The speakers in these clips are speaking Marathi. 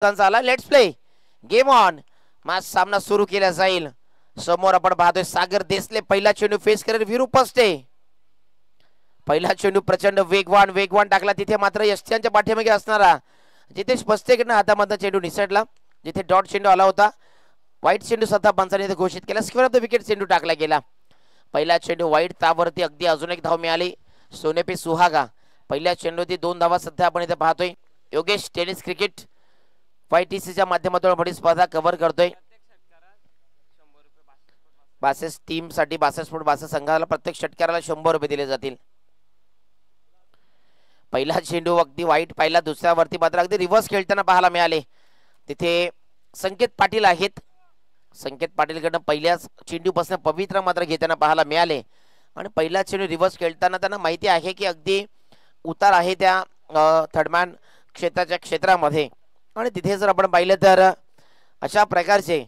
आला. Let's play game on. Match सामना सुरू केला जाईल. समोर आपण पाहतोय सागर देसले पहिला चेंडू फेस करेल विरू पस्ते. पहिला चेंडू प्रचंड वेगवान टाकला. तिथे मात्र यष्ट्यांच्या पाठीमागे असणारा जितेश पस्तेकडनं हातामधला चेंडू निसटला. जिथे डॉट चेंडू आला होता वाईट चेंडू स्वतः पंचाने घोषित केला. स्क्वेअर ऑफ द विकेट चेंडू टाकला गेला. पहिला चेंडू वाईट तावरती अगदी अजून एक धाव मिळाली सोनेपे सुहागा. पहिल्या चेंडूवरती 2 धावा सध्या आपण इथे पाहतोय. योगेश टेनिस क्रिकेट YTCच्या माध्यमातून आपण स्पर्धा कव्हर करतोय. 62 टीम साठी 62 संघाला प्रत्येक षटकाराला 100 रुपये दिले जातील. पहिला चेंडू अगदी वाईट पाहिला. दुसऱ्यावरती मात्र अगदी रिव्हर्स खेळताना पाहायला मिळाले. तिथे संकेत पाटील आहेत. संकेत पाटीलकडनं पहिल्याच चेंडूपासून पवित्र मात्र घेताना पाहायला मिळाले. आणि पहिला चेंडू रिव्हर्स खेळताना त्यांना माहिती आहे की अगदी उतार आहे त्या थर्डमॅन क्षेत्राच्या क्षेत्रामध्ये. आणि तिथे जर आपण पाहिलं तर अशा प्रकारचे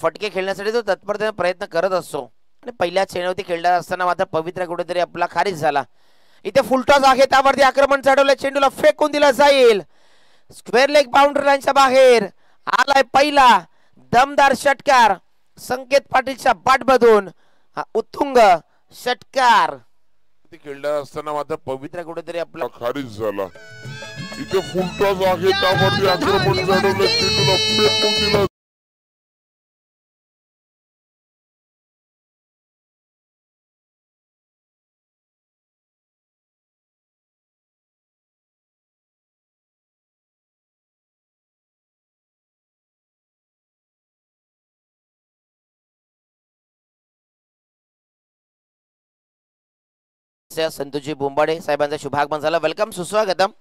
फटके खेळण्यासाठी तो तत्परतेने प्रयत्न करत असतो. आणि पहिल्या चेंडूवरती खेळला असताना मात्र पवित्र कुठेतरी आपला खारीज झाला. इथे फुलटॉस आहे. त्यावरती आक्रमण चढवलं. चेंडूला फेकून दिला जाईल. स्क्वेअर लेग बाउंड्री लाईनच्या बाहेर आलाय पहिला दमदार षटकार संकेत पाटीलच्या बॅटमधून. हा उत्तुंग षटकार खेळला असताना मात्र पवित्र कुठेतरी आपला खारीज झाला. इथे फुलटॉस आहे. त्यावरती आक्रमण चढवलं. चेंडूला फेकून दिलं. संतोषजी बोंबाडे साहेबांचा शुभागमन झाला. वेलकम सुस्वागतम.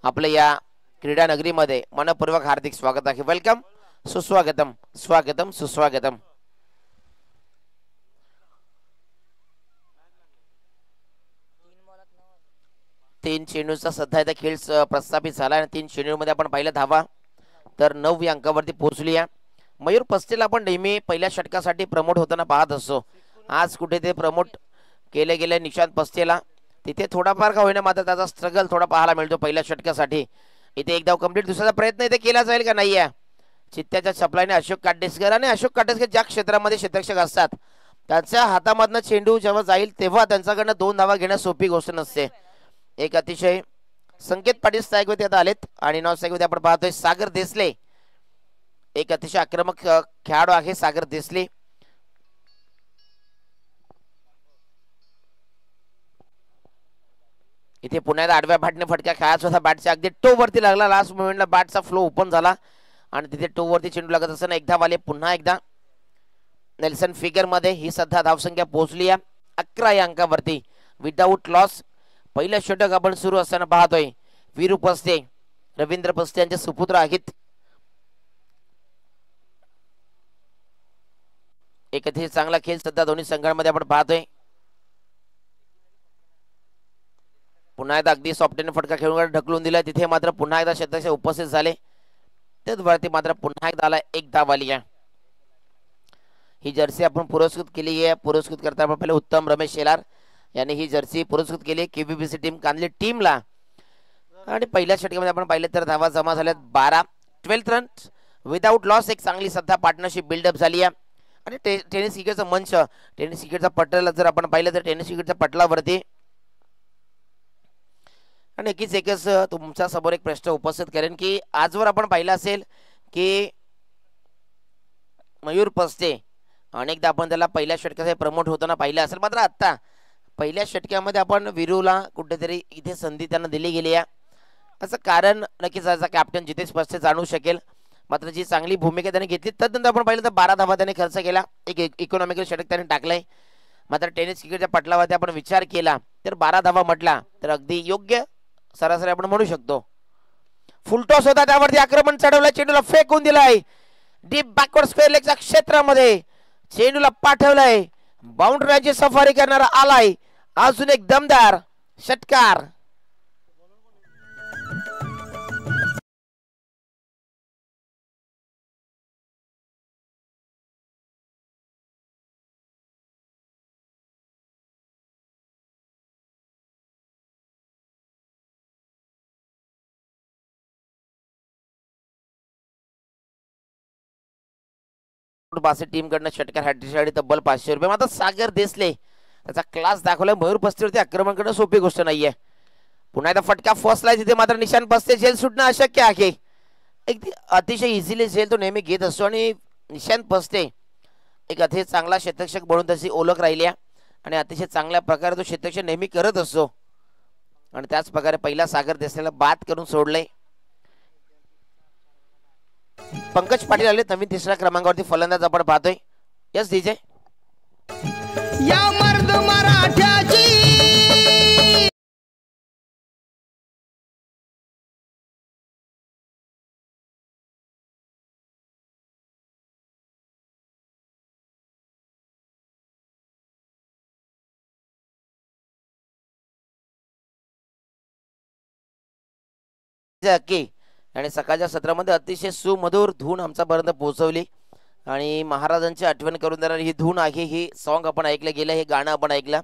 आपल्या या क्रीडा नगरीमध्ये मनपूर्वक हार्दिक स्वागत आहे. वेलकम सुस्वागतम स्वागतम सुस्वागतम. तीन चेंडूचा सध्या इथे खेळ प्रस्थापित झाला आणि 3 चेंडूमध्ये आपण पाहिलं धावा तर 9 या अंकावरती पोहोचली आहे. मयूर पस्तेला आपण नेहमी पहिल्या षटकासाठी प्रमोट होताना पाहत असतो. आज कुठे ते प्रमोट केले गेले निशांत पस्तेला. तिथे थोडाफार का होईना मात्र त्याचा स्ट्रगल थोडा पाहायला मिळतो पहिल्या षटकासाठी. इथे एक धाव कंप्लीट. दुसऱ्याचा प्रयत्न इथे केला जाईल का नाही आहे. चित्त्याच्या चपलाने अशोक काटेसकर आणि अशोक काटेसकर ज्या क्षेत्रामध्ये क्षेत्ररक्षक असतात त्याच्या हातामधनं चेंडू जेव्हा जाईल तेव्हा त्यांच्याकडनं 2 धावा घेणं सोपी गोष्ट नसते. एक अतिशय संकेत पाटील स्ट्राईकवरती आता आलेत आणि नॉन स्ट्राईकवरती आपण पाहतोय सागर देसले. एक अतिशय आक्रमक खेळाडू आहे सागर देसले. इथे पुन्हा आडव्या बॅटने फटका खेळायचा होता. बॅटच्या अगदी टो वरती लागला. लास्ट मोमेंटला बॅटचा फ्लो ओपन झाला आणि तिथे टो वरती चेंडू लागत असताना एक धाव आले. पुन्हा एकदा नेल्सन फिगर मध्ये ही सध्या धावसंख्या पोहोचली आहे 11 या अंकावरती विदाऊट लॉस. पहिलं षटक आपण सुरू असताना पाहतोय. वीरू पस्ते रवींद्र पस्ते यांचे सुपुत्र आहेत. एक अतिशय चांगला खेळ सध्या दोन्ही संघांमध्ये आपण पाहतोय. पुन्हा एकदा अगदी सॉफ्टने फटका खेळून ढकलून दिला. तिथे मात्र पुन्हा एकदा क्षेत्ररक्षक उपस्थित झाले. त्याच वरती मात्र पुन्हा एकदा आला. एक धाव आली आहे. ही जर्सी आपण पुरस्कृत केली आहे. पुरस्कृत करताना पहिले उत्तम रमेश शेलार यांनी ही जर्सी पुरस्कृत केली KVBC टीम कांदली टीमला. आणि पहिल्या षटकामध्ये आपण पाहिले तर धावा जमा झाल्यात 12 रन्स विदाऊट लॉस. एक चांगली सध्या पार्टनरशिप बिल्डअप झाली आहे. आणि टेनिस क्रिकेटचा मंच टेनिस क्रिकेटचा पटला जर आपण पाहिलं तर टेनिस क्रिकेटच्या पटलावरती आणि एकच तुमच्या समोर एक प्रश्न उपस्थित करेन की आजवर आपण पाहिलं असेल की मयूर पस्ते अनेकदा आपण त्याला पहिल्या षटकासाठी प्रमोट होताना पाहिलं असेल. मात्र आता पहिल्या षटकामध्ये आपण वीरूला कुठेतरी इथे संधी त्यांना दिली गेली आहे. असं कारण नक्कीच त्याचा कॅप्टन जितेश पस्ते जाणू शकेल. मात्र जी चांगली भूमिका त्याने घेतली तदनंतर आपण पाहिलं तर 12 धावा त्याने खर्च केला. एक इकॉनॉमिकल षटक त्याने टाकलंय. मात्र टेनिस क्रिकेटच्या पटलावरती आपण विचार केला तर 12 धावा म्हटला तर अगदी योग्य सरासरी आपण म्हणू शकतो. फुलटॉस होता. त्यावरती आक्रमण चढवलं. चेंडूला फेकून दिलाय. डीप बॅकवर्ड स्क्वेअर लेगच्या क्षेत्रामध्ये चेंडूला पाठवलंय. बाउंड्रीची सफारी करणारा आलाय. अजून एक दमदार षटकार. बासे टीम कडनं षटकार हॅट्रिकसाठी तब्बल 500 रुपये. मात्र सागर देसले त्याचा क्लास दाखवलाय. मयूर पस्तीवरती आक्रमण करणं सोपी गोष्ट नाहीये. पुन्हा एकदा फटका फसलाय तिथे, मात्र निशान पस्ते झेल सुटणं अशक्य आहे. एक अतिशय इझिली झेल तो नेहमी घेत असतो आणि निशान पस्ते एक अतिशय चांगला क्षेत्ररक्षक म्हणून त्याची ओळख राहिली आहे आणि अतिशय चांगल्या प्रकारे तो क्षेत्ररक्षण नेहमी करत असतो. आणि त्याच प्रकारे पहिला सागर देसलेला बाद करून सोडले. पंकज पाटील आले नवीन तिसऱ्या क्रमांकावरती फलंदाज आपण पाहतोय. यस डीजे या मर्द मराठ्याची अक्की आणि सकाळच्या सत्रामध्ये अतिशय सुमधुर धून आमच्यापर्यंत पोहोचवली आणि महाराजांची आठवण करून देणारी ही धून आहे. ही सॉन्ग आपण ऐकलं गेलं, हे गाणं आपण ऐकलं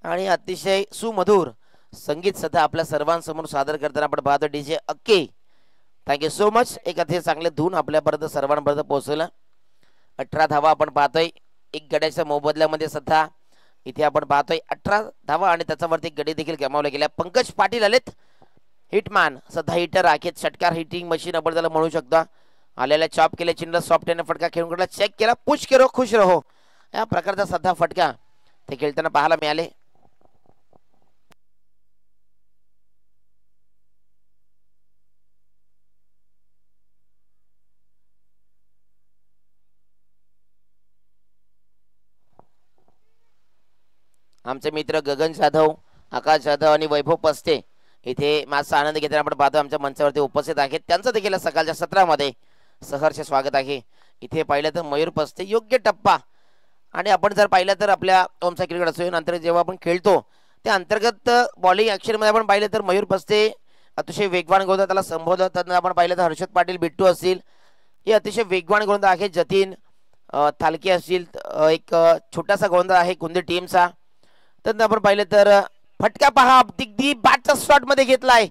आणि अतिशय सुमधुर संगीत सध्या आपल्या सर्वांसमोर सादर करताना आपण पाहतो DJ Akki. Thank you so much. एक अतिशय चांगले धून आपल्यापर्यंत सर्वांपर्यंत पोहोचवलं. 18 धावा आपण पाहतोय. एक गड्याच्या मोबदल्यामध्ये सध्या इथे आपण पाहतोय 18 धावा आणि त्याच्यावरती गडी देखील गमावल्या गेल्या. पंकज पाटील आलेत हिटमॅन, सध्या हिटर आहेत. षटकार हिटिंग मशीन आपण त्याला म्हणू शकता. आलेल्या चॉप केले चिन्ह सॉफ्ट याने फटका खेळून काढला. चेक केला, पुश करो खुश रहो या प्रकारचा सध्या फटका ते खेळताना पाहायला मिळाले. आमचे मित्र गगन जाधव, आकाश जाधव आणि वैभव पस्ते इथे माझा आनंद घेताना आपण पाहतो आमच्या मंचावरती उपस्थित आहेत. त्यांचं देखील सकाळच्या सत्रामध्ये सहर्ष स्वागत आहे. इथे पाहिलं तर मयूर पस्ते योग्य टप्पा आणि आपण जर पाहिलं तर आपल्या ओमचा क्रिकेट असो नंतर जेव्हा आपण खेळतो त्या अंतर्गत बॉलिंग ॲक्शनमध्ये आपण पाहिलं तर मयूर पस्ते अतिशय वेगवान गोलंदाज त्याला संबोधलं. त्यांना आपण पाहिलं तर हर्षद पाटील बिट्टू असतील हे अतिशय वेगवान गोलंदाज आहे. जतीन थालके असतील एक छोटासा गोलंदाज आहे कुंदी टीमचा. त्यांना आपण पाहिलं तर फटका पहा दिग्दी बॅटच्या शॉट मध्ये घेतलाय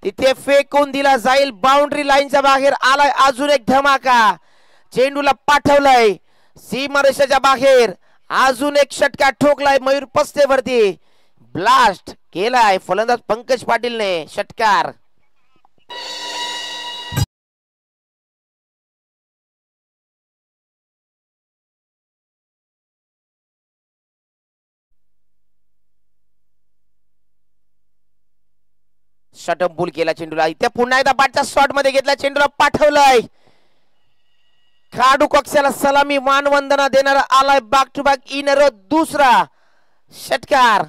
तिथे फेकून दिला जाईल. बाउंड्री लाईनच्या बाहेर आलाय. अजून एक धमाका चेंडूला पाठवलाय सीमारेषेच्या बाहेर. अजून एक षटकार ठोकलाय मयूर पस्तेवरती. ब्लास्ट केलाय फलंदाज पंकज पाटीलने. षटकार शटअप पूल केला चेंडूला. इथे पुन्हा एकदा बॅटच्या शॉट मध्ये घेतला चेंडूला पाठवलाय. खेळाडू कक्षाला सलामी मानवंदना देणारा आलाय बॅक टू बॅक इनर दुसरा षटकार.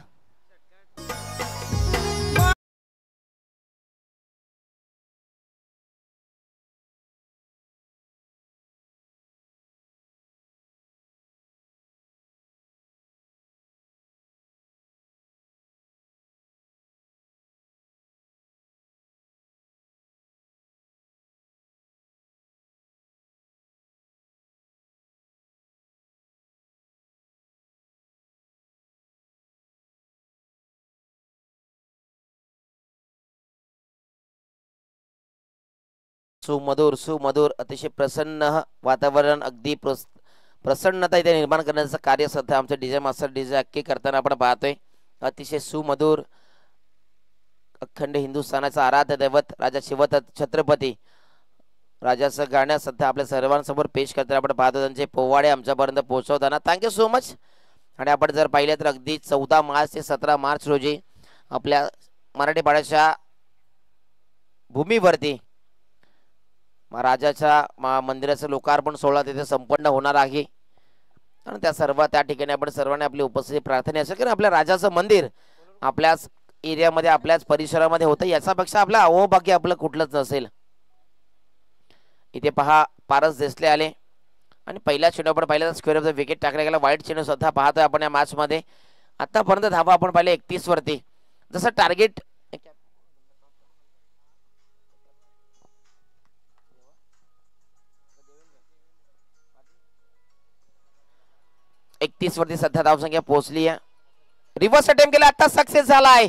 सुमधुर सुमधुर अतिशय प्रसन्न वातावरण अगदी प्रसन्नता इथे निर्माण करण्याचं कार्य सध्या आमचे डीजे मास्टर डीजे अक्की करताना आपण पाहतोय. अतिशय सुमधुर अखंड हिंदुस्थानाचा आराध्य दैवत राजा शिवत छत्रपती राजाचं गाणं सध्या आपल्या सर्वांसमोर पेश करताना आपण पाहतो. त्यांचे पोवाडे आमच्यापर्यंत पोहोचवताना थँक्यू सो मच. आणि आपण जर पाहिलं तर अगदी 14 मार्च ते 17 मार्च रोजी आपल्या मराठी पाड्याच्या भूमीवरती राजाच्या मंदिराचं लोकार्पण सोहळा तिथे संपन्न होणार आहे आणि त्या ठिकाणी आपण सर्वांनी आपली उपस्थिती प्रार्थना असेल कारण आपल्या राजाचं मंदिर आपल्याच एरियामध्ये आपल्याच परिसरामध्ये होतं याच्यापेक्षा आपलं अहोभाग्य आपलं कुठलंच नसेल. इथे पहा पारस देसले आले आणि पहिल्या चेंडू आपण पाहिलं तर स्क्वेअर ऑफ द विकेट टाकला गेला. वाईट चेंडू सुद्धा पाहतोय आपण या मॅच मध्ये. आतापर्यंत धावा आपण पाहिले 31 वरती. जसं टार्गेट 31 वरती सध्या धावसंख्या पोहोचली आहे. रिव्हर्स अटेम्प्ट केला आता सक्सेस झालाय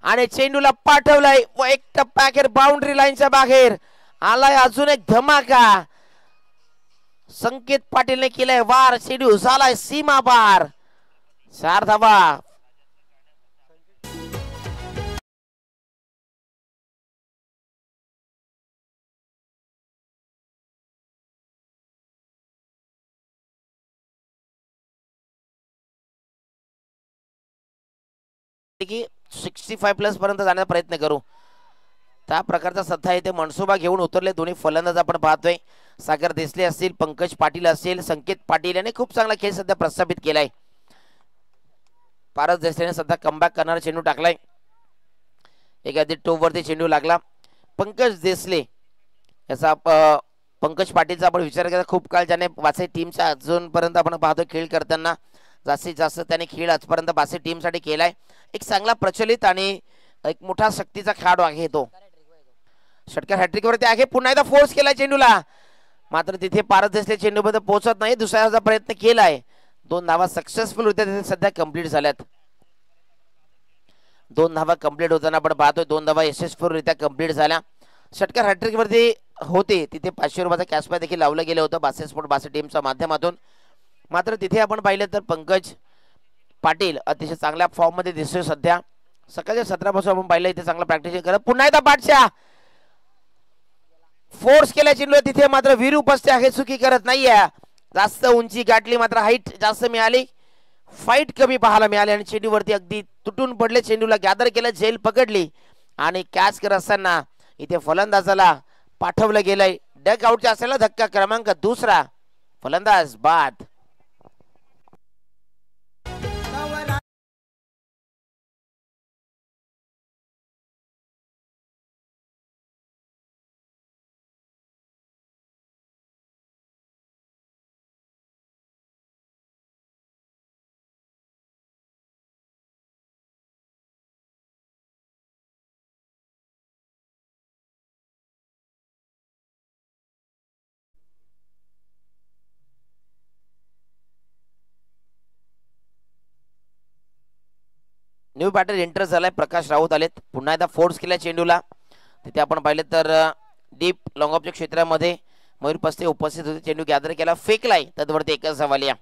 आणि चेंडूला पाठवलाय व एक टप्पा अखेर बाउंड्री लाईनच्या बाहेर आलाय. अजून एक धमाका संकेत पाटीलने केलाय वार, चेंडू झालाय सीमा पार, 4 धावा. की 65 प्लस पर्यंत जाण्याचा प्रयत्न करू. त्या प्रकारचा सध्या इथे मनसुबा घेऊन उतरले दोन्ही फलंदाज आपण पाहतोय. सागर देसले असतील, पंकज पाटील असेल, संकेत पाटील याने खूप चांगला खेळ सध्या प्रस्थापित केलाय. पारस देसलेने सध्या कमबॅक करणारा चेंडू टाकलाय. एक आधी टोप वरती चेंडू लागला. पंकज देसले याचा पंकज पाटीलचा आपण विचार केला खूप काळ ज्याने वासे टीमच्या अजूनपर्यंत आपण पाहतोय खेळ करताना जास्तीत जास्त त्याने खेळ आजपर्यंत बासे टीमसाठी केलाय. एक चांगला प्रचलित आणि एक मोठा शक्तीचा खेळाडू आहे तो. षटकार हॅट्रिक वरती आहे. पुन्हा एकदा फोर्स केला चेंडूला, मात्र तिथे पारस देसले चेंडू मध्ये पोहोचत नाही. दुसऱ्याचा प्रयत्न केलाय. 2 धावा सक्सेसफुल होत्या, तिथे सध्या कंप्लीट झाल्यात. 2 धावा कंप्लीट होताना आपण पाहतोय 2 धावा यशस्वीरित्या कंप्लीट झाल्या. षटकार हॅट्रिक वरती होते तिथे 500 रुपयाचा कॅशबॅक देखील लावलं गेलं होतं बासे स्पोर्ट बासे टीमच्या माध्यमातून. मात्र तिथे आपण पाहिलं तर पंकज पाटील अतिशय चांगल्या फॉर्म मध्ये दिसतोय सध्या. सकाळच्या 17 पासून आपण पाहिलं इथे चांगला प्रॅक्टिस करत. पुन्हा एकदा बादशाह फोर्स केला चेंडू तिथे, मात्र वीर उपस्थित आहे, चुकी करत नाहीये. जास्त उंची गाठली, मात्र हाईट जास्त मिळाली, फाईट कमी पाहायला मिळाली आणि चेंडूवरती अगदी तुटून पडले. चेंडूला गॅदर केलं, झेल पकडली आणि कॅच करत असताना इथे फलंदाजाला पाठवलं गेलंय. डक आउटच्या असलेला धक्का क्रमांक 2, फलंदाज बाद. न्यू बॅटर एंटर झालाय, प्रकाश राऊत आलेत. पुन्हा एकदा फोर्स केला चेंडूला, तिथे आपण पाहिलं तर डीप लॉंग ऑफच्या क्षेत्रामध्ये मयूर पस्ते उपस्थित होते. चेंडू गॅदर केला, फेकलाय, तद्वरती एकच सवालिया.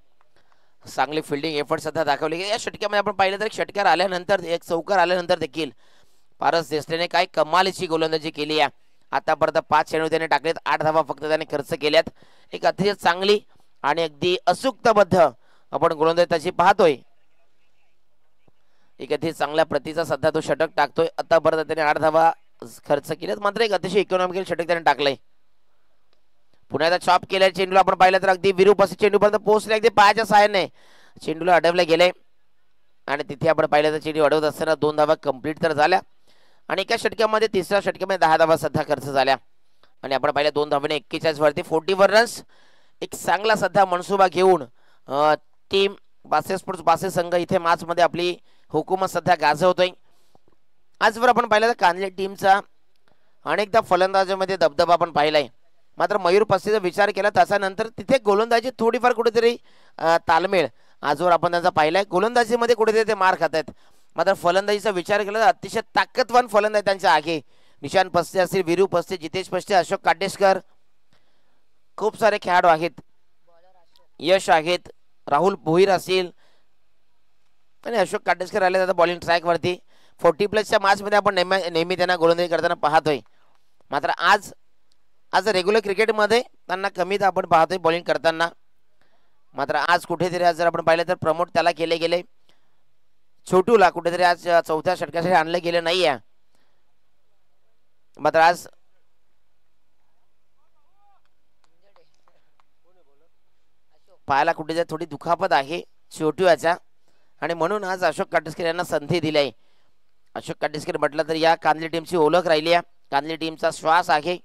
चांगली फिल्डिंग एफर्ट सध्या दाखवले गेले. या षटकामध्ये आपण पाहिलं तर एक षटकार आल्यानंतर एक चौकार आल्यानंतर देखील पारस देसलेने काय कमालीची गोलंदाजी केली आहे. आतापर्यंत 5 चेंडू त्याने टाकलेत, 8 धावा फक्त त्याने खर्च केल्यात. एक अतिशय चांगली आणि अगदी अचूकताबद्ध आपण गोलंदाजी त्याची पाहतोय. एक अतिशय चांगल्या प्रतीचा सध्या तो षटक टाकतोय. आतापर्यंत त्याने 8 धावा खर्च केल्यात, मात्र एक अतिशय इकॉनॉमिकल षटक त्याने टाकलंय. पुन्हा एकदा चॉप केल्या चेंडूला आपण पाहिलं तर अगदी विरूपासून चेंडूपर्यंत पोहोचले. अगदी पायाच्या सहाय्याने चेंडूला अडवले गेले आणि तिथे आपण पाहिलं तर चेंडू अडवत असताना 2 धावा कंप्लीट तर झाल्या आणि एका षटकामध्ये तिसऱ्या षटकामध्ये 10 धावा सध्या खर्च झाल्या आणि आपण पाहिलं 2 धावाने 41 वरती 41 रन्स. एक चांगला सध्या मनसुबा घेऊन टीम बासे स्पोर्ट्स बासे संघ इथे मॅच मध्ये आपली हुकूमत सध्या गाजवतोय. आजवर आपण पाहिलं तर कांदळे टीमचा अनेकदा फलंदाजीमध्ये दबदबा आपण पाहिलाय, मात्र मयूर पस्तीचा विचार केला त्याच्यानंतर तिथे गोलंदाजी थोडीफार कुठेतरी तालमेळ आजवर आपण त्यांचा पाहिलाय. गोलंदाजीमध्ये कुठेतरी ते मार खात आहेत, मात्र फलंदाजीचा विचार केला तर अतिशय ताकदवान फलंदाज त्यांच्या आगे. निशान पस्ते असतील, वीरू पस्ते, जितेश पस्ते, अशोक काटेशकर, खूप सारे खेळाडू आहेत. यश आहेत, राहुल भोईर असेल आणि अशोक काटेशकर आले आता बॉलिंग ट्रॅक वरती. 40 प्लसच्या मॅच मध्ये आपण नेहमी त्यांना गोलंदाजी करताना पाहतोय, मात्र आज रेग्युलर क्रिकेटमध्ये त्यांना कमी आपण पाहतोय बॉलिंग करताना. मात्र आज कुठेतरी आज जर आपण पाहिलं तर प्रमोट त्याला केले गेले, छोटूला कुठेतरी आज चौथ्या षटकासाठी आणलं गेलं नाहीये. मात्र आज पायाला कुठेतरी थोडी दुखापत आहे छोटू याच्या आणि म्हणून आज अशोक काटेशकर यांना संधी दिली आहे. अशोक काटेशकर म्हटलं तर या कांदली टीमची ओळख राहिली आहे, कांदली टीमचा श्वास आहे.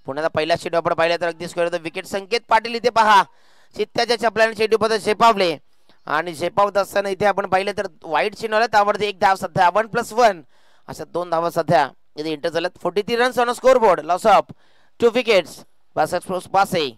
पुण्याचा पहिला चेंडू आपण पाहिला तर अगदी स्क्वेअर विकेट. संकेत पाटील इथे पहा चित्त्याच्या चपल्याने चेंडू पद झेपावले आणि झेपावत असताना इथे आपण पाहिलं तर वाईट चेंडू आला, त्यावरती 1 धाव सध्या 1+1 अशा 2 धावा सध्या इथे इंटर झाल्यात. 43 runs on score board, loss of 2 wickets. बासे स्पोर्ट्स बासे.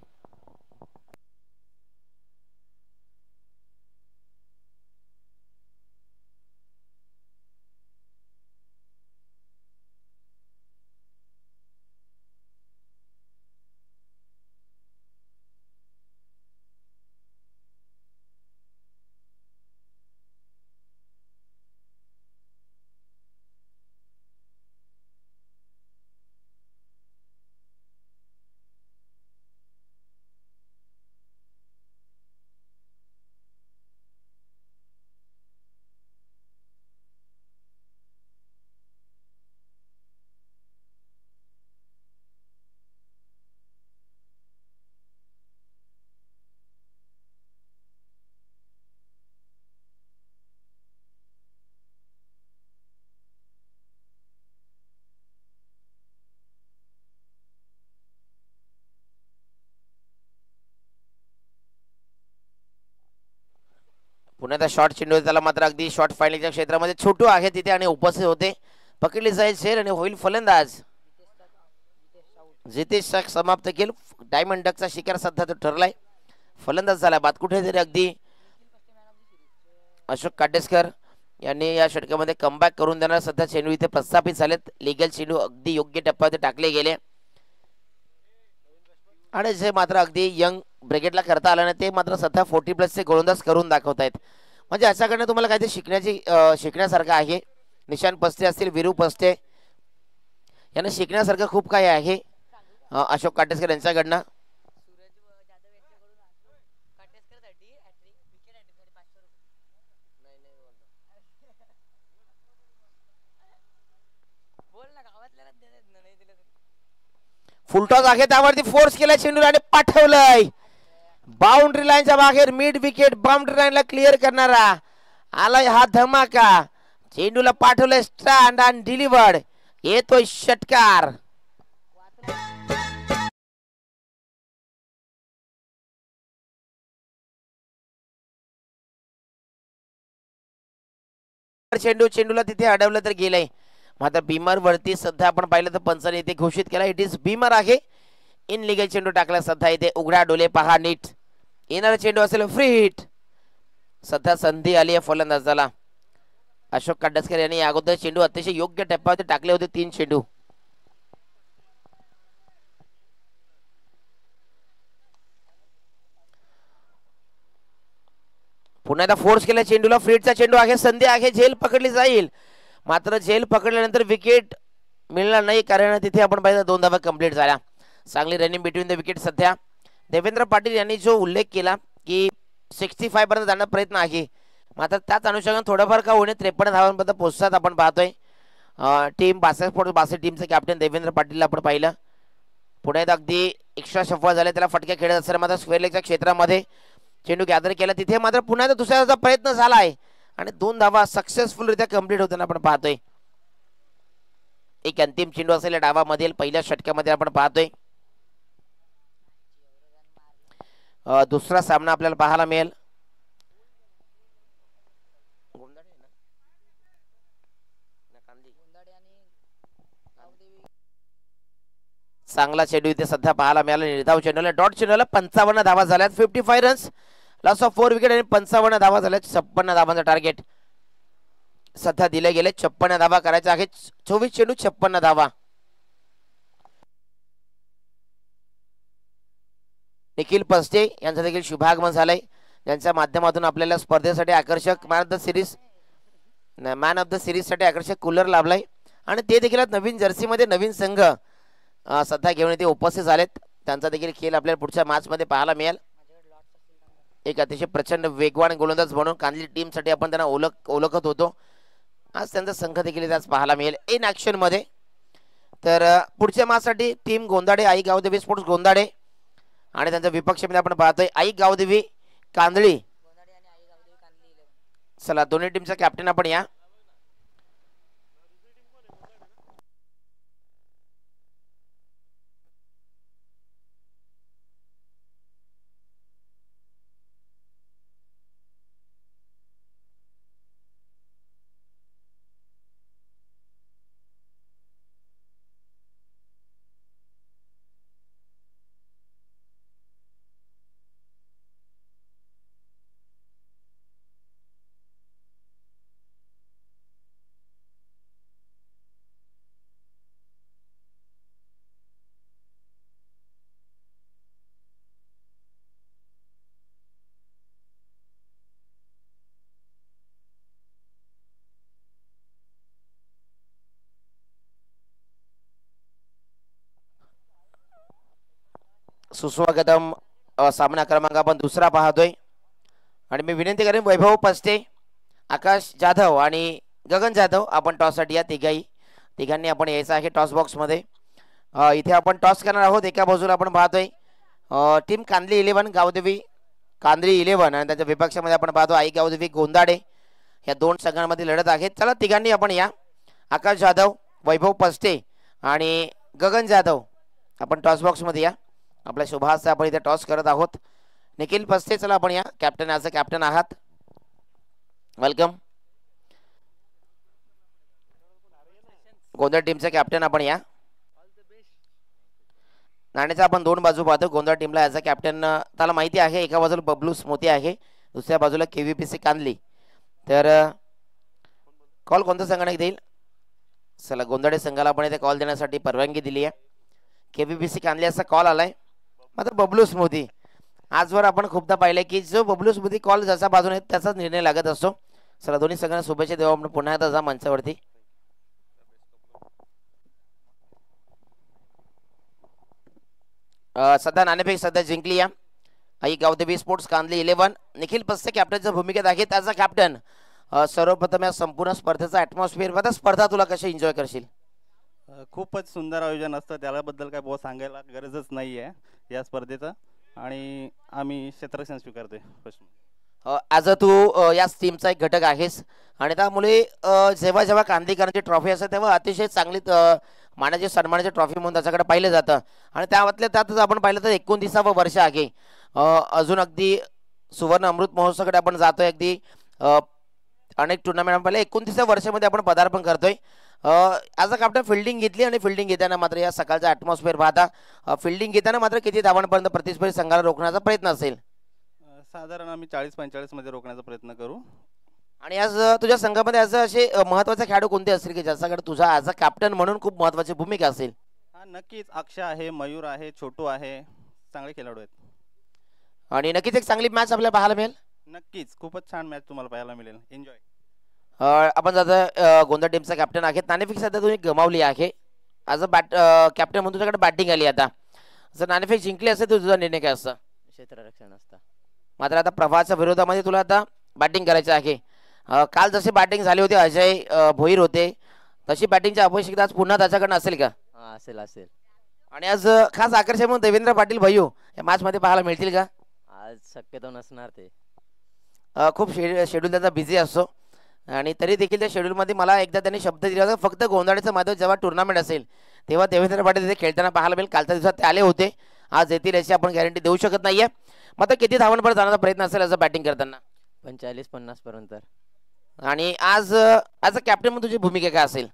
पुण्याचा शॉर्ट चेंडू त्याला मात्र अगदी शॉर्ट फायनलच्या क्षेत्रामध्ये छोटू आहे तिथे आणि उपस्थित होते. पकडली जाईल शेर आणि होईल फलंदाज. जितेश शाख समाप्त केल. डायमंड डकचा शिकार सध्या तो ठरलाय. फलंदाज झाला बाद कुठेतरी अगदी अशोक काटेस्कर यांनी या षटकामध्ये कमबॅक करून देणार. सध्या चेंडू इथे प्रस्थापित झालेत. लिगल चेंडू अगदी योग्य टप्प्यावर टाकले गेले आणि जे मात्र अगदी यंग ब्रिगेडला करता आलं नाही ते मात्र सध्या 40+ चे गोलंदाज करून दाखवत आहेत. म्हणजे अशाकडनं तुम्हाला काहीतरी शिकण्यासारखं आहे. निशान पस्ते असतील, विरू पस्ते यांना शिकण्यासारखं खूप काही आहे अशोक काटेस्कर यांच्याकडनं. फुलटॉस आहे त्यावरती फोर्स केला चेंडूला आणि पाठवलंय बाउंड्री लाईनच्या बाहेर. मिड विकेट बाउंड्री लाईनला क्लिअर करणारा आलाय हा धमाका. चेंडूला पाठवलंय स्टँड आणि डिलिव्हर्ड. येतोय षटकार. चेंडूला तिथे अडवलं तर गेलंय. मात्र बीमर वरती सध्या आपण पाहिलं तर पंचाने इथे घोषित केला इट इज बीमर आहे. इन लिगल चेंडू टाकला सध्या इथे. उघडा डोले पहा नीट. येणारा चेंडू असेल फ्री हिट. सध्या संधी आली आहे फलंदाजाला. अशोक काटेस्कर यांनी अगोदर चेंडू अतिशय योग्य टप्प्यावरती टाकले होते 3 चेंडू. पुन्हा एकदा फोर्स केला चेंडूला. फ्रीटचा चेंडू आहे. संधी आहे. झेल पकडली जाईल. मात्र झेल पकडल्यानंतर विकेट मिळणार नाही कारण तिथे आपण पाहिजे 2 धावा कंप्लीट झाल्या. चांगली रनिंग बिटवीन द विकेट. सध्या देवेंद्र पाटील यांनी जो उल्लेख केला की 65 पर्यंत जाण्याचा प्रयत्न आहे मात्र त्याच अनुषंगाने थोडंफार का होणे 53 धावांपर्यंत पोहोचतात आपण पाहतोय. टीम 62 टीमचे कॅप्टन देवेंद्र पाटीलला आपण पाहिलं. पुण्यात अगदी एक्स्ट्रा सफळ झाले. त्याला फटके खेळत असताना मात्र स्क्वेअर लेगच्या क्षेत्रामध्ये चेंडू गॅदर केला. तिथे मात्र पुन्हा दुसऱ्याचा प्रयत्न झाला आहे आणि 2 धावा सक्सेसफुलरित्या कंप्लीट होताना आपण पाहतोय. एक अंतिम चेंडू असलेल्या डावामधील पहिल्या षटकामध्ये आपण पाहतोय. दुसरा सामना आपल्याला पाहायला मिळेल. चांगला चेंडू इथे सध्या पाहायला मिळाला. निर्धाव चेंडूला डॉट चेंडूला 55 धावा झाल्यात. 55 रन्स, लॉस ऑफ 4 विकेट आणि 55 धावा झाल्यात. 56 धावांचा टार्गेट सध्या दिले गेले. 56 धावा करायच्या आहेत. 24 चेंडू 56 धावा. निखिल पस्ते यांचा देखील शुभागमन झालंय ज्यांच्या माध्यमातून आपल्याला स्पर्धेसाठी आकर्षक मॅन ऑफ द सिरीज साठी आकर्षक कूलर लाभलाय आणि ते देखील नवीन जर्सीमध्ये नवीन संघ सध्या घेऊन इथे उपस्थित झालेत. त्यांचा देखील खेळ आपल्याला पुढच्या मॅच मध्ये पाहायला मिळेल. एक अतिशय प्रचंड वेगवान गोलंदाज म्हणून कांदिवली टीम साठी आपण त्यांना ओळखत होतो. आज त्यांचा संघ देखील आज पाहायला मिळेल इन ऍक्शन मध्ये. तर पुढच्या मॅच साठी टीम गोंदाडे आई गावदेवी स्पोर्ट्स गोंदाडे आणि त्यांच्या विपक्षामध्ये आपण पाहतोय आई गावदेवी कांदळी. चला दोन्ही टीमचा कॅप्टन आपण या. सुस्वागतम सामना क्रमांक आपण दुसरा पाहतोय आणि मी विनंती करेन वैभव पस्ते, आकाश जाधव आणि गगन जाधव आपण टॉस साठी या. तिघांनी आपण यायचं आहे टॉस बॉक्स मध्ये. इथे आपण टॉस करणार आहोत. एका बाजूला आपण पाहतोय टीम कांदळी 11 गावदेवी कांदळी 11 आणि त्याच्या विपक्षामध्ये आपण पाहतो आई गावदेवी गोंदाडे. या 2 संघांमध्ये लढत आहेत. चला तिघांनी आपण या. आकाश जाधव, वैभव पस्ते आणि गगन जाधव आपण टॉस बॉक्स मध्ये या. आपल्या शुभास आपण इथे टॉस करत आहोत. निखिल पस्ते चला आपण या. कॅप्टन ॲज अ कॅप्टन आहात. वेलकम. गोंधळ टीमचा कॅप्टन आपण या. नाण्याचा आपण दोन बाजू पाहतो. गोंधळ टीमला ॲज अ कॅप्टन त्याला माहिती आहे एका बाजूला बबलू स्मोती आहे, दुसऱ्या बाजूला KVPC कांदली. तर कॉल कोणत्या संघाने देईल? चला गोंधळे संघाला आपण इथे कॉल देण्यासाठी परवानगी दिली आहे. KVPC कांदली असा कॉल आलाय. मात्र बबलू स्मोती आजवर आपण खूपदा पाहिलं की जो बबलू स्मोती कॉल जसा बाजूने त्याचाच निर्णय लागत असतो. चला दोन्ही संघांना शुभेच्छा देऊ आपण पुन्हा एकदा जा मंचावरती. सध्या नाणेफेक सध्या जिंकली या आई गावदेवी स्पोर्ट्स कांदली 11. निखिल पस्ते कॅप्टनच्या भूमिकेत आहे. त्याचा कॅप्टन सर्वप्रथम या संपूर्ण स्पर्धेचा ॲटमॉस्फिअर स्पर्धा तुला कशी एन्जॉय करशील? खूपच सुंदर आयोजन असतं, त्याबद्दल काय बहुत सांगायला गरजच नाही आहे या स्पर्धेचं. आणि आम्ही क्षेत्ररक्षण स्वीकारतोय. ॲज अ तू या टीमचा एक घटक आहेस आणि त्यामुळे जेव्हा जेव्हा कांदीकरांची ट्रॉफी असते तेव्हा अतिशय चांगली मानाची सन्मानाची ट्रॉफी म्हणून त्याच्याकडे पाहिलं जातं. आणि त्यातल्या त्यातच आपण पाहिलं तर 29वे वर्ष आहे. अजून अगदी सुवर्ण अमृत महोत्सवाकडे आपण जातोय. अगदी अनेक टुर्नामेंट पाहिलं 29व्या वर्षामध्ये आपण पदार्पण करतोय. ॲज अ कॅप्टन फिल्डिंग घेतली आणि फिल्डिंग घेताना मात्र या सकाळचा ॲटमॉस्फिअर पाहता फिल्डिंग घेताना मात्र किती धावांपर्यंत प्रतिस्पर्धी संघाला रोखण्याचा प्रयत्न असेल? साधारण आम्ही 40-45 मध्ये रोखण्याचा प्रयत्न करू. आणि आज तुझ्या संघामध्ये असं असे महत्त्वाचे खेळाडू कोणते असतील की ज्याच्याकडे तुझा ॲज अ कॅप्टन म्हणून खूप महत्त्वाची भूमिका असेल? हा नक्कीच अक्षय आहे, मयूर आहे, छोटू आहे, चांगले खेळाडू आहेत. आणि नक्कीच एक चांगली मॅच आपल्याला पाहायला मिळेल. नक्कीच खूपच छान मॅच तुम्हाला पाहायला मिळेल. एन्जॉय. आपण जाता गोंधळ टीमचा कॅप्टन आहे. नाणेफेक सध्या तुम्ही गमावली आहे. ॲज अ कॅप्टन म्हणून तुझ्याकडे बॅटिंग आली. आता जर नाणेफेक जिंकली असेल तर तुझा निर्णय काय असतं? क्षेत्ररक्षण असतं. मात्र आता प्रभाच्या विरोधामध्ये तुला आता बॅटिंग करायचं आहे. काल जशी बॅटिंग झाली होती अजय भोईर होते तशी बॅटिंगची अपेक्षा आज पुन्हा त्याच्याकडनं असेल का? असेल असेल. आणि आज खास आकर्षण म्हणून देवेंद्र पाटील भैयू या मॅच मध्ये पाहायला मिळतील का? आज शक्यतो नसणार ते. खूप शेड्यूल त्याचा बिझी असतो आणि तरी देखील त्या शेड्यूलमध्ये मला एकदा त्यांनी शब्द दिला होता फक्त गोंधळीचं मैदान जेव्हा टुर्नामेंट असेल तेव्हा देवेंद्र पाटील तिथे खेळताना पाहायला मिळेल. कालच्या दिवसात ते आले होते. आज येतील याची आपण गॅरंटी देऊ शकत नाहीये. मात्र किती धावांपर्यंत जाण्याचा प्रयत्न असेल असं बॅटिंग करताना? 45-50 पर्यंत. आणि आज ॲज अ कॅप्टन म्हणून तुझी भूमिका काय असेल?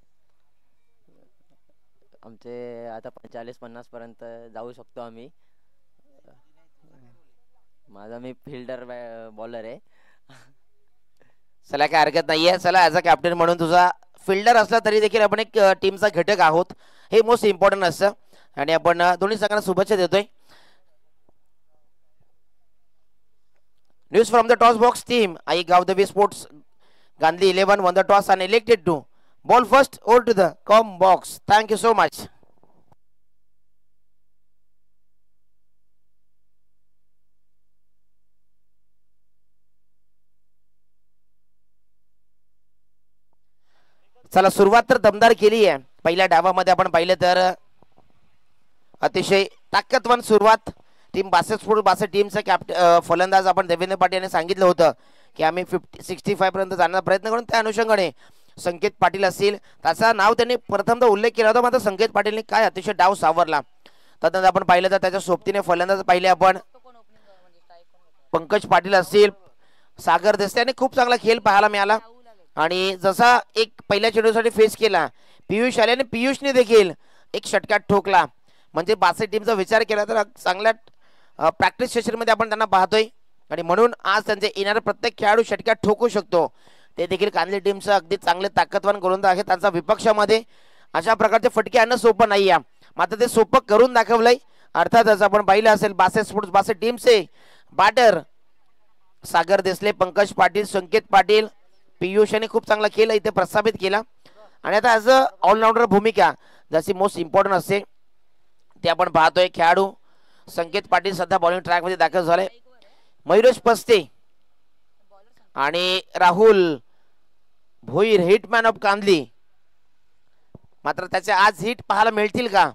आमचे आता 45-50 पर्यंत जाऊ शकतो आम्ही. माझा मी फिल्डर बॉलर आहे. चला काय हरकत नाहीये. चला ॲज अ कॅप्टन म्हणून तुझा फिल्डर असला तरी देखील आपण एक टीमचा घटक आहोत हे मोस्ट इम्पॉर्टंट असतं. आणि आपण दोन्ही संघांना शुभेच्छा देतोय. News from the toss box team Aai Gavdevi sports Gandhi 11 won the toss and elected to ball first over to the com box. Thank you so much. चला सुरुवात तर दमदार केली आहे. पहिल्या डावामध्ये आपण पाहिलं तर अतिशय ताकदवान सुरुवात टीम बासे टीमचा कॅप्टन फलंदाज आपण देवेंद्र पाटील यांनी सांगितलं होतं की आम्ही 65 पर्यंत जाण्याचा प्रयत्न करून त्या अनुषंगाने संकेत पाटील असतील त्याचा नाव त्यांनी प्रथमतः उल्लेख केला होता. मात्र संकेत पाटीलने काय अतिशय डाव सावरला. त्यानंतर आपण पाहिलं तर त्याच्या सोबतीने फलंदाज पाहिले आपण पंकज पाटील असतील, सागर देसाई यांनी खूप चांगला खेळ पाहायला मिळाला. आणि जसा एक पहिल्या चेंडूसाठी फेस केला पियुष आले आणि पियुषने देखील एक षटकार ठोकला. म्हणजे बासे टीमचा विचार केला तर चांगल्या प्रॅक्टिस सेशनमध्ये आपण त्यांना पाहतोय आणि म्हणून आज त्यांचे येणारा प्रत्येक खेळाडू षटकार ठोकू शकतो. ते देखील कांदली टीमचं अगदी चांगले ताकदवान गोलंदाज आहे. त्यांचा विपक्षामध्ये अशा प्रकारचे फटके आणणं सोपं नाही आहे. मात्र ते सोपं करून दाखवलंय. अर्थातच आपण पाहिलं असेल बासे स्पोर्ट्स बासे टीमचे बॅटर सागर देसले, पंकज पाटील, संकेत पाटील, पियुष यांनी खूप चांगला खेळ इथे प्रस्थापित केला. आणि आता ॲज अ ऑलराऊंडर भूमिका जशी मोस्ट इम्पॉर्टंट असते ते आपण पाहतोय. खेळाडू संकेत पाटील सध्या बॉलिंग ट्रॅकमध्ये दाखल झाले. मयुरेश पस्ते आणि राहुल भोईर हिटमॅन ऑफ कांदली. मात्र त्याचे आज हिट पाहायला मिळतील का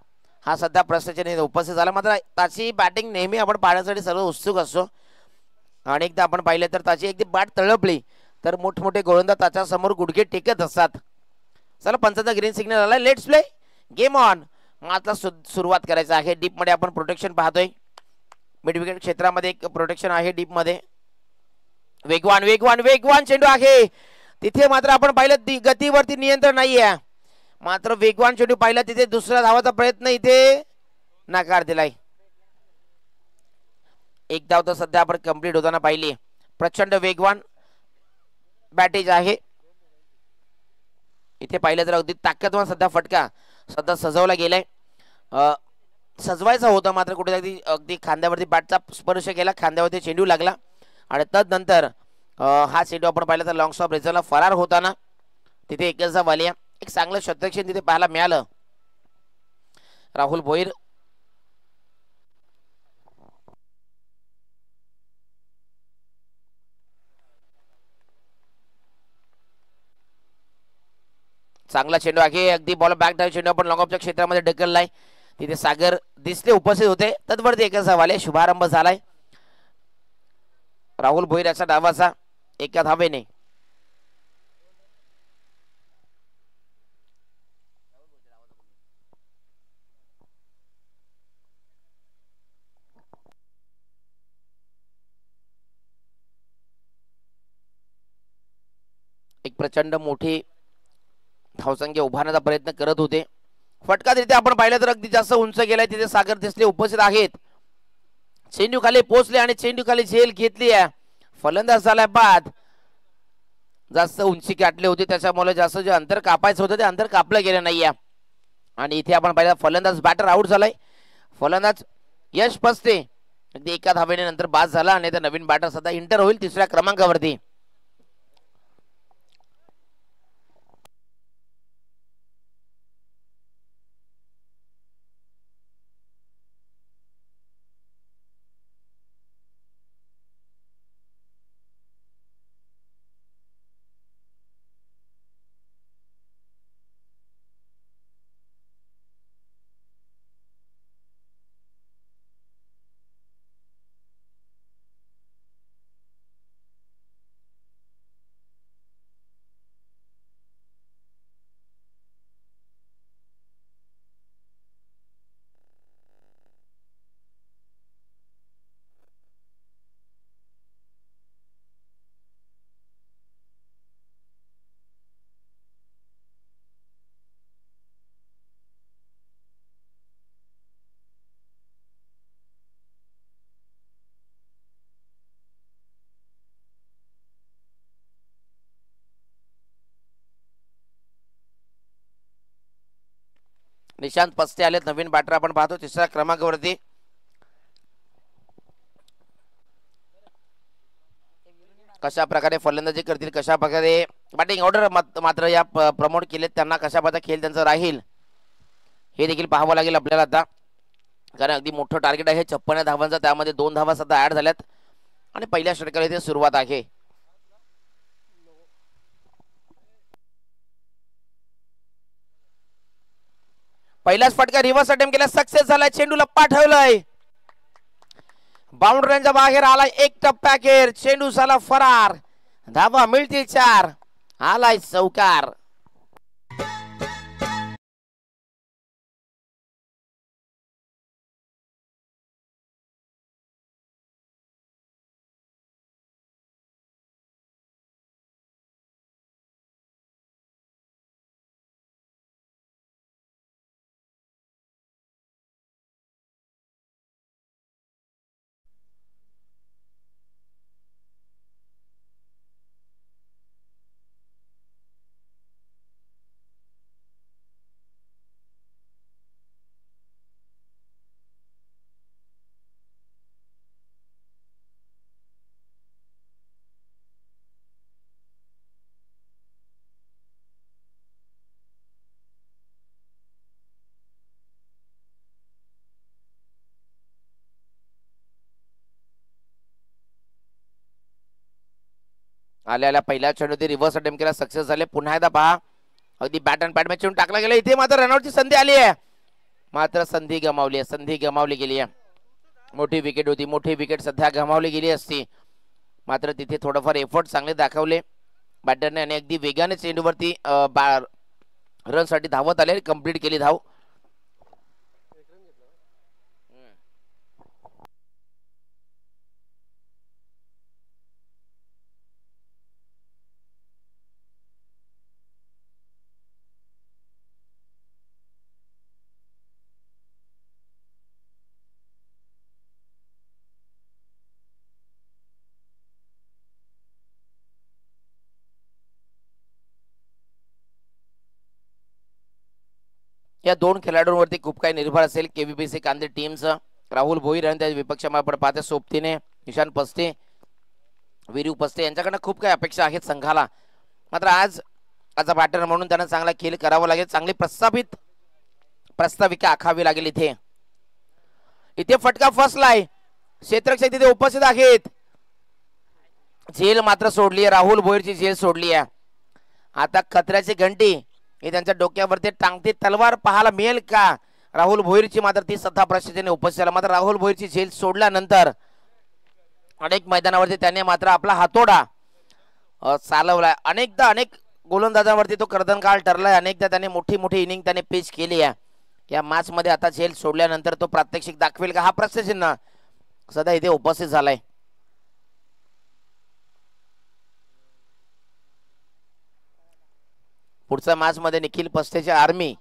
हा सध्या प्रश्नचिन्ह उपस्थित झाला. मात्र त्याची बॅटिंग नेहमी आपण पाहण्यासाठी सर्व उत्सुक असतो. आणि एकदा आपण पाहिलं तर त्याची एकदा बॅट तळपली तर मोठमोठे गोलंदाज त्याच्या समोर गुडघे टेकत असतात. चला पंचांचा ग्रीन सिग्नल आला. Let's play game on. मात्र सुरुवात करायचं आहे. डीप मध्ये आपण प्रोटेक्शन पाहतोय. मिड विकेट क्षेत्रामध्ये एक प्रोटेक्शन आहे डीप मध्ये. वेगवान वेगवान वेगवान चेंडू आहे. तिथे मात्र आपण पाहिलं गतीवरती नियंत्रण नाहीये. मात्र वेगवान चेंडू पाहिला तिथे दुसरा धावाचा प्रयत्न इथे नकार दिलाय. एक धाव तर सध्या आपण कंप्लीट होताना पाहिली. प्रचंड वेगवान बॅटेज आहे. इथे पाहिलं तर अगदी ताकदवान सध्या फटका सध्या सजवला गेलाय. सजवायचा होता मात्र कुठे अगदी अगदी खांद्यावरती बॅटचा स्पर्श केला, खांद्यावरती चेंडू लागला आणि तदनंतर हा चेंडू आपण पाहिला तर लॉंग स्टॉप रेझरला फरार होताना तिथे एकच वालिया एक चांगलं शतरक्षण तिथे पाहायला मिळालं. राहुल भोईर चांगला चेंडू आहे. अगदी बॉल बॅक डाऊन चेंडू आपण लॉंग ऑफच्या क्षेत्रामध्ये ढकललाय. तिथे सागर दिसले उपस्थित होते. तत्वरती एकच वाले शुभारंभ झालाय राहुल भोईर याचा डावाचा एका धावेने. एक प्रचंड मोठी धावसंख्या उभारण्याचा प्रयत्न करत होते. फटका तिथे आपण पाहिलं तर अगदी जास्त उंच गेलाय. तिथे सागर दिसले उपस्थित आहेत. चेंडू खाली पोहोचले आणि चेंडू खाली झेल घेतली आहे. फलंदाज झालाय बाद. जास्त उंची गाठले होते त्याच्यामुळे जास्त जे अंतर कापायचं होतं ते अंतर कापलं गेलं नाहीये. आणि इथे आपण पाहिलं फलंदाज बॅटर आउट झालाय. फलंदाज यश पसते अगदी एका धावेने नंतर बाद झाला आणि त्या नवीन बॅटर सध्या इंटर होईल तिसऱ्या क्रमांकावरती. निशांत पस्ते आलेत नवीन बॅटर आपण पाहतो तिसऱ्या क्रमांकावरती. कशा प्रकारे फलंदाजी करतील, कशा प्रकारे बॅटिंग ऑर्डर मात्र या प्रमोट केलेत त्यांना, कशा प्रकारे खेळ त्यांचा राहील हे देखील पाहावं लागेल आपल्याला आता. कारण अगदी मोठं टार्गेट आहे 56 धावांचा. त्यामध्ये 2 धावा सध्या ऍड झाल्यात आणि पहिल्या षटकाला इथे सुरुवात आहे. पहिलाच फटका रिव्हर्स अटेम्प्ट केला, सक्सेस झालाय. चेंडूला पाठवलंय, बाउंड्रीच्या बाहेर आलाय. एक टप्प्याखेर चेंडू झाला फरार. धावा मिळतील 4. आलाय चौकार. आल्या पहिल्या चेंडू ते रिव्हर्स अटेम्प्ट केला, सक्सेस झाले. पुन्हा एकदा पहा अगदी बॅट अँड पॅड मॅच टाकला गेला. इथे मात्र रनआउटची संधी आली आहे, मात्र संधी गमावली आहे. संधी गमावली गेली आहे. मोठी विकेट होती, मोठी विकेट सध्या गमावली गेली असती. मात्र तिथे थोडंफार एफर्ट चांगले दाखवले बॅटरने आणि अगदी वेगाने चेंडूवरती रन साठी धावत आले, कंप्लीट केली धाव. या दोन खेळाडूंवरती खूप काही निर्भर असेल केव्हीपीसी कांदे टीमचं. राहुल भोईर आणि त्या विपक्षामध्ये आपण पाहते सोबतीने निशांत पस्ते, वीरू पस्ते यांच्याकडनं खूप काही अपेक्षा आहेत संघाला. मात्र आज बॅटर म्हणून त्यांना चांगला खेळ करावा लागेल, चांगली प्रस्ताविका आखावी लागेल. इथे फटका फसलाय, क्षेत्ररक्षक तिथे उपस्थित आहेत. झेल मात्र सोडली आहे, राहुल भोईरची झेल सोडली आहे. आता खतऱ्याची घंटी हे त्यांच्या डोक्यावरती टांगती तलवार पाहायला मिळेल का राहुल भोईरची. मात्र ती सध्या प्रशासनाने उपस्थित झाला. मात्र राहुल भोईरची झेल सोडल्यानंतर अनेक मैदानावरती त्याने मात्र आपला हातोडा चालवलाय. अनेक गोलंदाजांवरती तो कर्दनकाळ ठरलाय. अनेकदा त्याने मोठी इनिंग त्याने पिच केली आहे. या मॅच मध्ये आता झेल सोडल्यानंतर तो प्रात्यक्षिक दाखवेल का, हा प्रश्नचिन्ह सध्या इथे उपस्थित झालाय. पुढच्या मॅच मध्ये निखिल पस्तेची आर्मी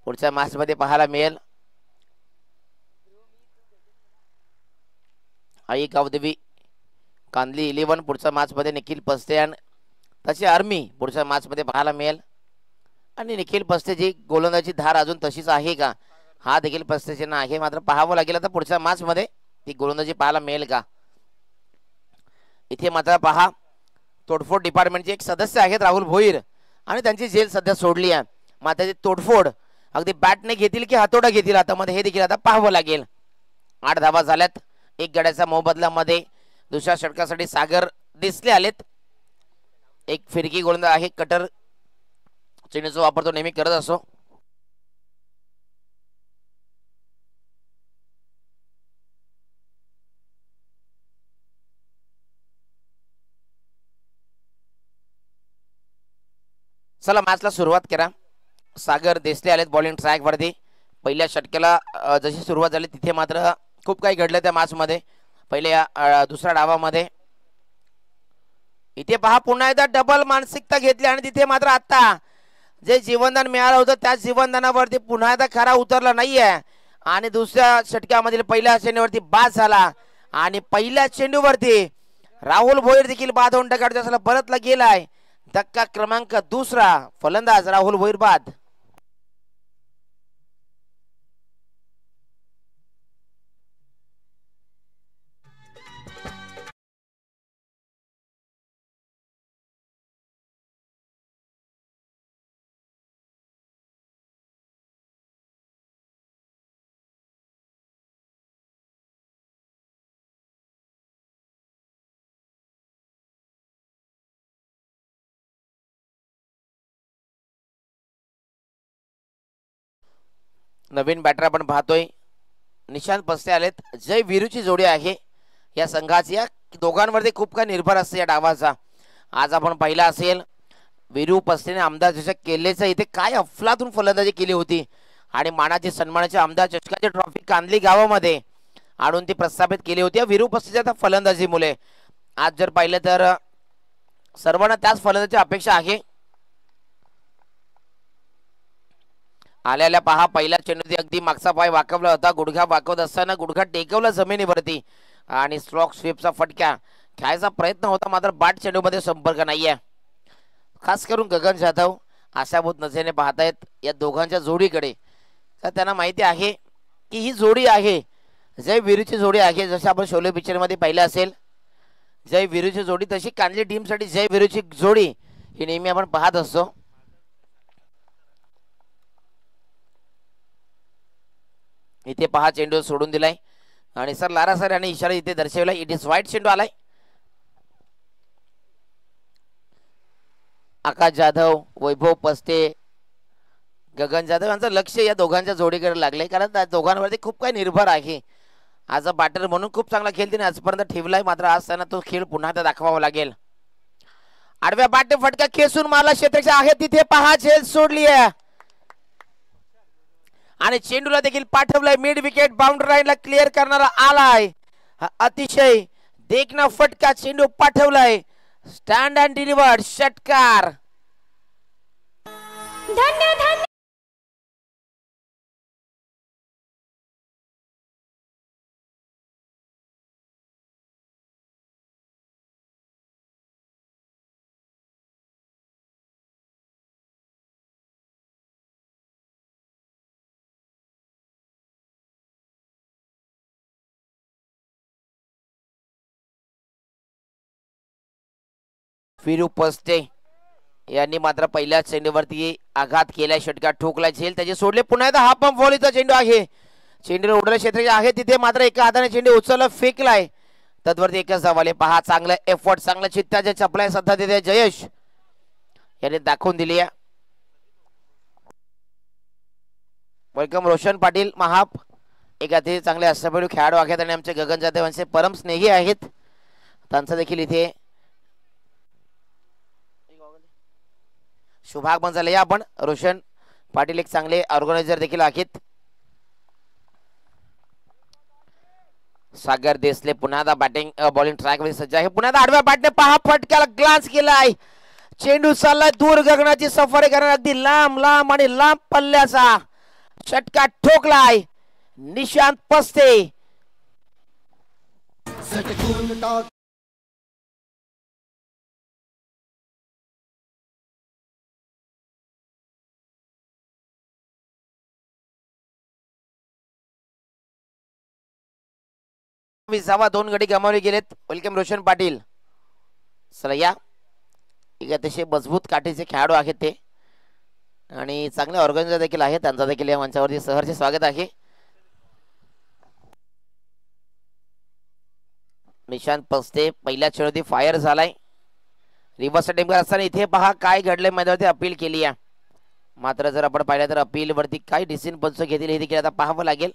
पुढच्या मॅच मध्ये पाहायला मिळेल. आई गावदेवी कांदली 11 पुढच्या मॅच मध्ये निखिल पस्ते आणि त्याची आर्मी पुढच्या मॅच मध्ये पाहायला मिळेल. आणि निखिल पस्तेची गोलंदाजी धार अजून तशीच आहे का, हा देखील प्रश्नचिन्ह आहे. मात्र पाहावं लागेल आता पुढच्या मॅच मध्ये ती गोलंदाजी पाहायला मिळेल का. इथे मात्र पहा तोडफोड डिपार्टमेंटचे एक सदस्य आहेत राहुल भोईर आणि त्यांची झेल सध्या सोडली आहे. मात्र ती तोडफोड अगदी बॅटने घेतील की हातोडा घेतील आता मध्ये हे देखील आता पाहावं लागेल. 8 धावा झाल्यात. एक गड्याच्या मोबदल्यामध्ये दुसऱ्या षटकासाठी सागर दिसले आलेत. एक फिरकी गोलंदाज आहे, कटर चेंडूचा वापर तो नेहमी करत असो. चला मॅचला सुरुवात करा. सागर देसले आलेत बॉलिंग ट्रॅक वरती. पहिल्या षटकाला जशी सुरुवात झाली तिथे मात्र खूप काही घडलं त्या मॅच मध्ये. पहिल्या दुसऱ्या डावामध्ये इथे पहा पुन्हा एकदा डबल मानसिकता घेतली आणि तिथे मात्र आता जे जीवनदान मिळालं होतं त्या जीवनदानावरती पुन्हा एकदा खरा उतरला नाहीये आणि दुसऱ्या षटकामधील पहिल्या चेंडूवरती बाद झाला आणि पहिल्या चेंडूवरती राहुल भोईर देखील बाद होऊन डकाडच्या परतला गेलाय. धक्का क्रमांक दुसरा, फलंदाज राहुल भोईर बाद. नवीन बॅटर आपण पाहतोय निशांत पस्ते आलेत. जय वीरूची जोडी आहे या संघाची. या दोघांवरती खूप काही निर्भर असते या डावाचा. आज आपण पाहिला असेल वीरू पस्तेने आमदार चषक केलेचं इथे काय अफलातून फलंदाजी केली होती आणि मानाची सन्मानाची आमदार चषकाची ट्रॉफी कांदली गावामध्ये आणून ती प्रस्थापित केली होती वीरू पस्तेच्या फलंदाजीमुळे. आज जर पाहिलं तर सर्वांना त्याच फलंदाजीची अपेक्षा आहे. आल्याला पहा पहिल्या चेंडूत अगदी मागचा पाय वाकवला होता. गुडघा वाकवत असताना गुडघा टेकवला जमिनीवरती आणि स्ट्रोक स्वीपचा फटका खेळायचा प्रयत्न होता. मात्र बाट चेंडूमध्ये संपर्क नाहीये. खास करून गगन जाधव आशाभूत नजरेने पाहतायत या दोघांच्या जोडीकडे. तर त्यांना माहिती आहे की ही जोडी आहे जय वीरूची जोडी आहे. जसं आपण शोले पिक्चर मध्ये पाहिलं असेल जय वीरूची जोडी, तशी कांदली टीमसाठी जय वीरूची जोडी ही नेहमी आपण पाहत असतो. इथे पहा चेंडू सोडून दिलाय आणि सर लारा सर यांनी इशारा इथे दर्शवलाय. इट इज वाईट चेंडू आलाय. आकाश जाधव, वैभव पस्ते, गगन जाधव यांचं लक्ष या दोघांच्या जोडीकडे लागले कारण त्या दोघांवरती खूप काही निर्भर आहे. आज बॅटर म्हणून खूप चांगला खेळ तिने आजपर्यंत ठेवलाय. मात्र आज त्यांना तो खेळ पुन्हा एकदा दाखवावा लागेल. आडव्या बाटे फटका खेचून मारला क्षेत्ररक्षक आहे तिथे पहा झेल सोडली आहे आणि चेंडूला देखील पाठवलाय. मिड विकेट बाउंड्री लाईनला क्लिअर करणारा आलाय. अतिशय देखना फटका चेंडू पाठवलाय. स्टँड अँड डिलिव्हर्ड षटकार. फिरू पस्ते यांनी मात्र पहिल्या चेंडूवरती आघात केलाय, षटकार ठोकला, झेल त्याचे सोडले, पुन्हा एकदा हा पंप व्हॉलीचा चेंडू आहे, चेंडू उडलेल्या क्षेत्र आहे तिथे मात्र एका हाताने चेंडू उचलला, फेकलाय, तद्वरती एकच धावाले. पहा चांगला एफर्ट, चांगला चित्ताच्या चपलाय सध्या तिथे जयेश यांनी दाखवून दिली आहे. वेलकम रोशन पाटील महाप, एक अतिशय चांगले अष्टपैलू खेळाडू आहेत आणि आमचे गगन जाधव यांचे परम स्नेही आहेत, त्यांचा देखील इथे शुभागमन झाले. आपण रोशन पाटील एक चांगले ऑर्गनायझर देखील आहेत. सागर देसले पुन्हा एकदा बॅटिंग बॉलिंग ट्रॅक मध्ये सज्ज आहे, पुन्हा एकदा आडव्या बॅटने पहा फटक्याला ग्लान्स केलाय, चेंडू चाललाय दूर गगनाची सफर करणार, अगदी लांब लांब आणि लांब पल्ल्याचा षटकार ठोकलाय निशांत पस्ते. जावा 2 गडी गमावले गेलेत. वेलकम रोशन पाटील. चला या, एक अतिशय मजबूत काठीचे खेळाडू आहेत ते आणि चांगले ऑर्गनायझर देखील आहेत, त्यांचा देखील या मंचावरती सहर्ष स्वागत आहे. निशांत पस्ते पहिल्या चेंडूवरती फायर झालाय, रिव्हर्स अटेम्प्ट करत असताना इथे पहा काय घडलंय, मैदानावरती अपील केली आहे, मात्र जर आपण पाहिलं तर अपील वरती काय डिसिजन पंच घेतील हे देखील आता पाहावं लागेल.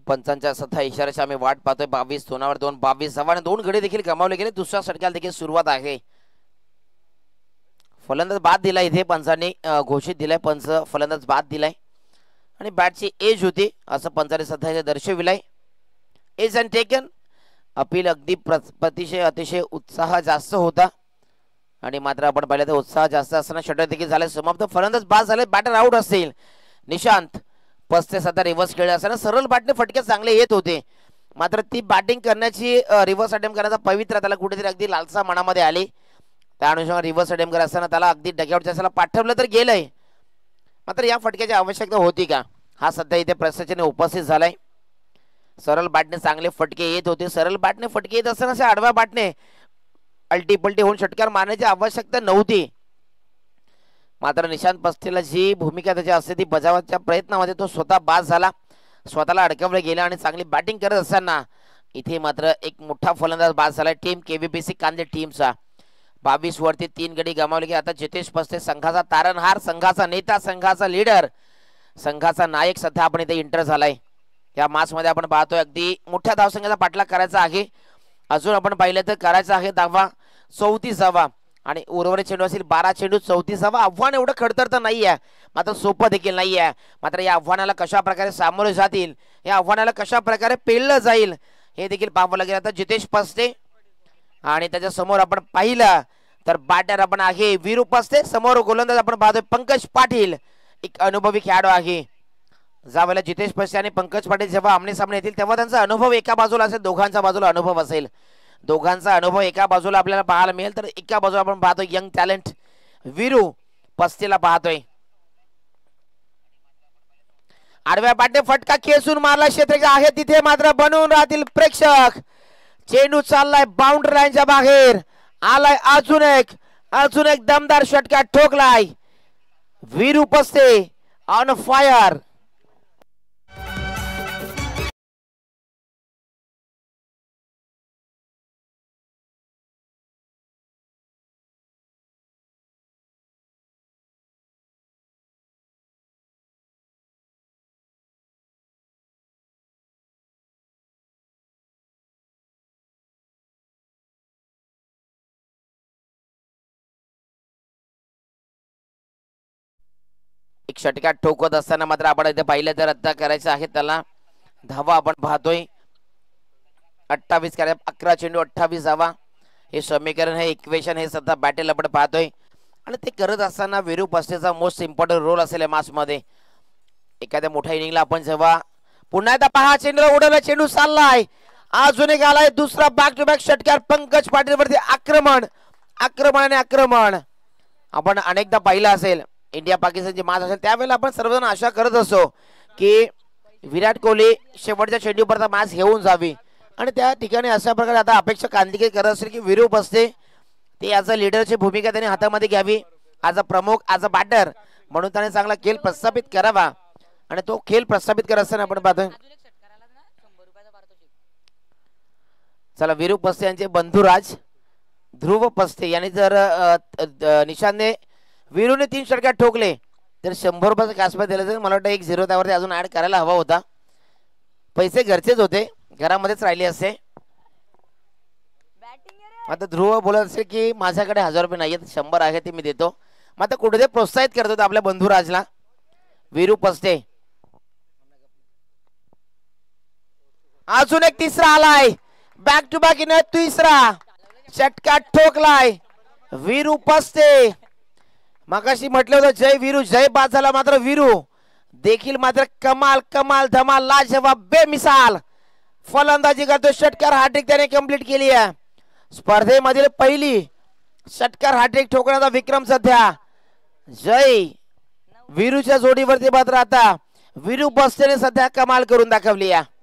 पंचांच्या सध्या इशाऱ्याची आम्ही वाट पाहतोय. 22 सोनावर 2, 22 सव्वाने 2 गडी देखील गमावले गेले. दुसऱ्या षटकाला देखील सुरुवात आहे. फलंदाज बाद दिला इथे पंचांनी घोषित दिलाय, पंच फलंदाज बाद दिलाय आणि बॅटची एज होती असं पंचाने सध्या दर्शविलाय. Edge and taken. अपील अगदी अतिशय उत्साह जास्त होता आणि मात्र आपण पाहिलं तर उत्साह जास्त असताना षटक देखील झाले समाप्त. फलंदाज बाद झाले, बॅटर आउट असेल. निशांत पस्ते सध्या रिव्हर्स खेळले असताना सरळ बॅटने फटके चांगले येत होते, मात्र ती बॅटिंग करण्याची रिव्हर्स अटेम्प्ट करण्याचा पवित्र त्याला कुठेतरी अगदी लालसा मनामध्ये आली. त्या अनुषंगाने रिव्हर्स अटेम्प्ट करत असताना त्याला अगदी डगआउटच्या त्याला पाठवलं तर गेलंय, मात्र या फटक्याची आवश्यकता होती का हा सध्या इथे प्रश्नचिन्ह उपस्थित झालाय. सरळ बॅटने चांगले फटके येत होते, सरळ बॅटने फटके येत असताना आडव्या बॅटने अल्टी पलटी होऊन षटकार मारण्याची आवश्यकता नव्हती, मात्र निशांत पस्तेला जी भूमिका त्याची असते ती बजावण्याच्या प्रयत्नामध्ये तो स्वतः बाद झाला, स्वतःला अडकवलं गेला आणि चांगली बॅटिंग करत असताना इथे मात्र एक मोठा फलंदाज बाद झाला टीम केव्हीपीसी कांदे टीमचा. 22 वरती 3 गडी गमावले की आता जितेश पस्ते संघाचा तारणहार, संघाचा नेता, संघाचा लीडर, संघाचा नायक सध्या आपण इथे एंटर झालाय. या मॅच मध्ये आपण पाहतोय अगदी मोठ्या धावसंख्येचा पाठलाग करायचा आहे. अजून आपण पाहिलं तर करायचा आहे धावा 34 आणि उर्वरित चेंडू असेल 12 चेंडू 34. आव्हान एवढं खडतर तर नाही आहे, मात्र सोपं देखील नाही आहे. मात्र या आव्हानाला कशा प्रकारे सामोरे जातील, या आव्हानाला कशा प्रकारे पेललं जाईल हे देखील पाहावं लागेल. आता जितेश पस्ते आणि त्याच्या समोर आपण पाहिलं तर बॅटर आपण आहे वीरू पस्ते, समोर गोलंदाज आपण पाहतोय पंकज पाटील, एक अनुभवी खेळाडू आहे. ज्यावेळेला जितेश पस्ते आणि पंकज पाटील जेव्हा आमने सामने येतील तेव्हा त्यांचा अनुभव एका बाजूला असेल, दोघांच्या बाजूला अनुभव असेल, दोघांचा अनुभव एका बाजूला आपल्याला पाहायला मिळेल. तर एका बाजूला आपण पाहतोय यंग टॅलेंट वीरू पस्तेला पाहतोय. आडव्या बॅटने फटका खेचून मारला, क्षेत्र आहे तिथे मात्र बनवून राहतील प्रेक्षक. चेंडू चाललाय बाउंड्री लाईनच्या बाहेर, आलाय अजून एक दमदार षटकार ठोकलाय वीरू पस्ते ऑन फायर. एक षटकार ठोकत असताना मात्र आपण इथे पाहिलं तर रद्द करायचं आहे त्याला. धावा आपण पाहतोय 28 11 चेंडू 28 धावा. हे समीकरण, हे इक्वेशन, हे सध्या बॅटल आपण पाहतोय आणि ते करत असताना वीरू पस्तेचा मोस्ट इम्पॉर्टंट रोल असेल या मॅच मध्ये. एखाद्या मोठ्या इनिंगला आपण जेव्हा पुन्हा एकदा पहा चेंडूला उडवला, चेंडू चाललाय, अजून एक आलाय दुसरा बॅक टू बॅक षटकार पंकज पाटील वरती. आक्रमण आक्रमण आणि आक्रमण. आपण अनेकदा पाहिलं असेल इंडिया पाकिस्तानची मॅच असेल त्यावेळेला आपण सर्वजण आशा करत असतो की विराट कोहली शेवटच्या चेंडूपर्यंत मॅच घेऊन जावी आणि त्या ठिकाणी अशा प्रकारे आता अपेक्षा कांदिके करत असेल की वीरू पस्ते ते ॲज अ लीडरची भूमिका त्यांनी हातामध्ये घ्यावी, ॲज अ प्रमुख, ॲज अ बॅटर म्हणून त्याने चांगला खेळ प्रस्थापित करावा. आणि तो खेळ प्रस्थापित करत असताना आपण पाहतोय चला वीरू पस्ते यांचे बंधुराज ध्रुव पस्ते यांनी जर निशांतने वीरूने 3 षटकार ठोकले तर 100 रुपयाचा कॅशबॅक दिला तर मला वाटतं 1-0 त्यावरती अजून ऍड करायला हवा होता. पैसे घरचेच होते, घरामध्येच राहिले असते. आता ध्रुव बोलत असेल की माझ्याकडे 1000 रुपये नाही आहेत, 100 आहे ते मी देतो. मग आता कुठे ते प्रोत्साहित करत होते आपल्या बंधुराजला. वीरू पस्ते अजून एक तिसरा आलाय, बॅक टू बॅक इन तिसरा षटकार ठोकलाय वीरू पस्ते. मगाशी म्हटलं होतं जय वीरू जय बाद झाला, मात्र वीरू देखील मात्र कमाल कमाल धमाल लाजवाब बेमिसाल फलंदाजी करतो. षटकार हॅट्रिक त्याने कंप्लीट केली आहे. स्पर्धेमधील पहिली षटकार हॅट्रिक ठोकण्याचा विक्रम सध्या जय वीरूच्या जोडीवरती मात्र आता वीरू पस्तेने सध्या कमाल करून दाखवली आहे.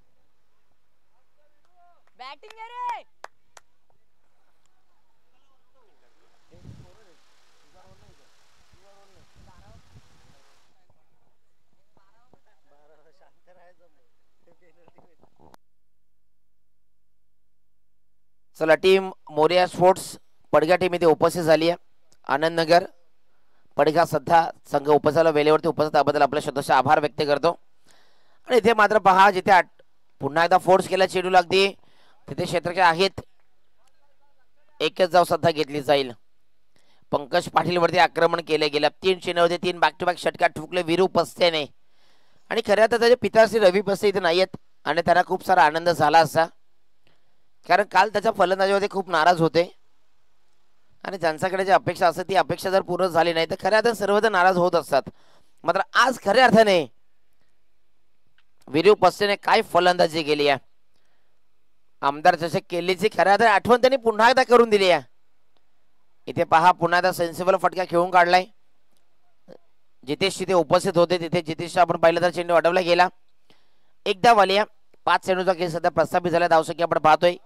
चला team Moriya sports Padgha team इथे उपस्थित झाली आहे. आनंदनगर पडघा सध्या संघ उपस्थित वेळेवरती उपस्थित त्याबद्दल आपल्या शब्दाचे आभार व्यक्त करतो. आणि इथे मात्र पहा जिथे पुन्हा एकदा फोर्स केला चेंडूला अगदी तिथे क्षेत्ररक्षक आहेत, एकच जाव सध्या घेतली जाईल. पंकज पाटील वरती आक्रमण केले गेले, 3 चेंडूवरती 3 बॅक टू बॅक षटकार ठोकले वीरू पस्तेने. आणि खऱ्या तर त्याचे पिताश्री रवी पस्ते इथे नाही आहेत आणि त्यांना खूप सारा आनंद झाला असता, कारण काल त्याच्या फलंदाजीमध्ये खूप नाराज होते आणि ज्यांच्याकडे जी अपेक्षा असते ती अपेक्षा जर पूर्ण झाली नाही तर खऱ्या अर्थाने सर्वजण नाराज होत असतात. मात्र आज खऱ्या अर्थाने वीरू पस्तेने काय फलंदाजी केली आहे, आमदार चषक केलीची खऱ्या अर्थाने आठवण त्यांनी पुन्हा एकदा करून दिली आहे. इथे पहा पुन्हा एकदा सेन्सिबल फटका खेळून काढलाय. जितेश तिथे उपस्थित होते, तिथे जितेश आपण पाहिलं तर चेंडू अडवला गेला. एकदा वालिया 5 चेंडूचा खेळ सध्या प्रस्थापित झाला. धावसंख्या आपण पाहतोय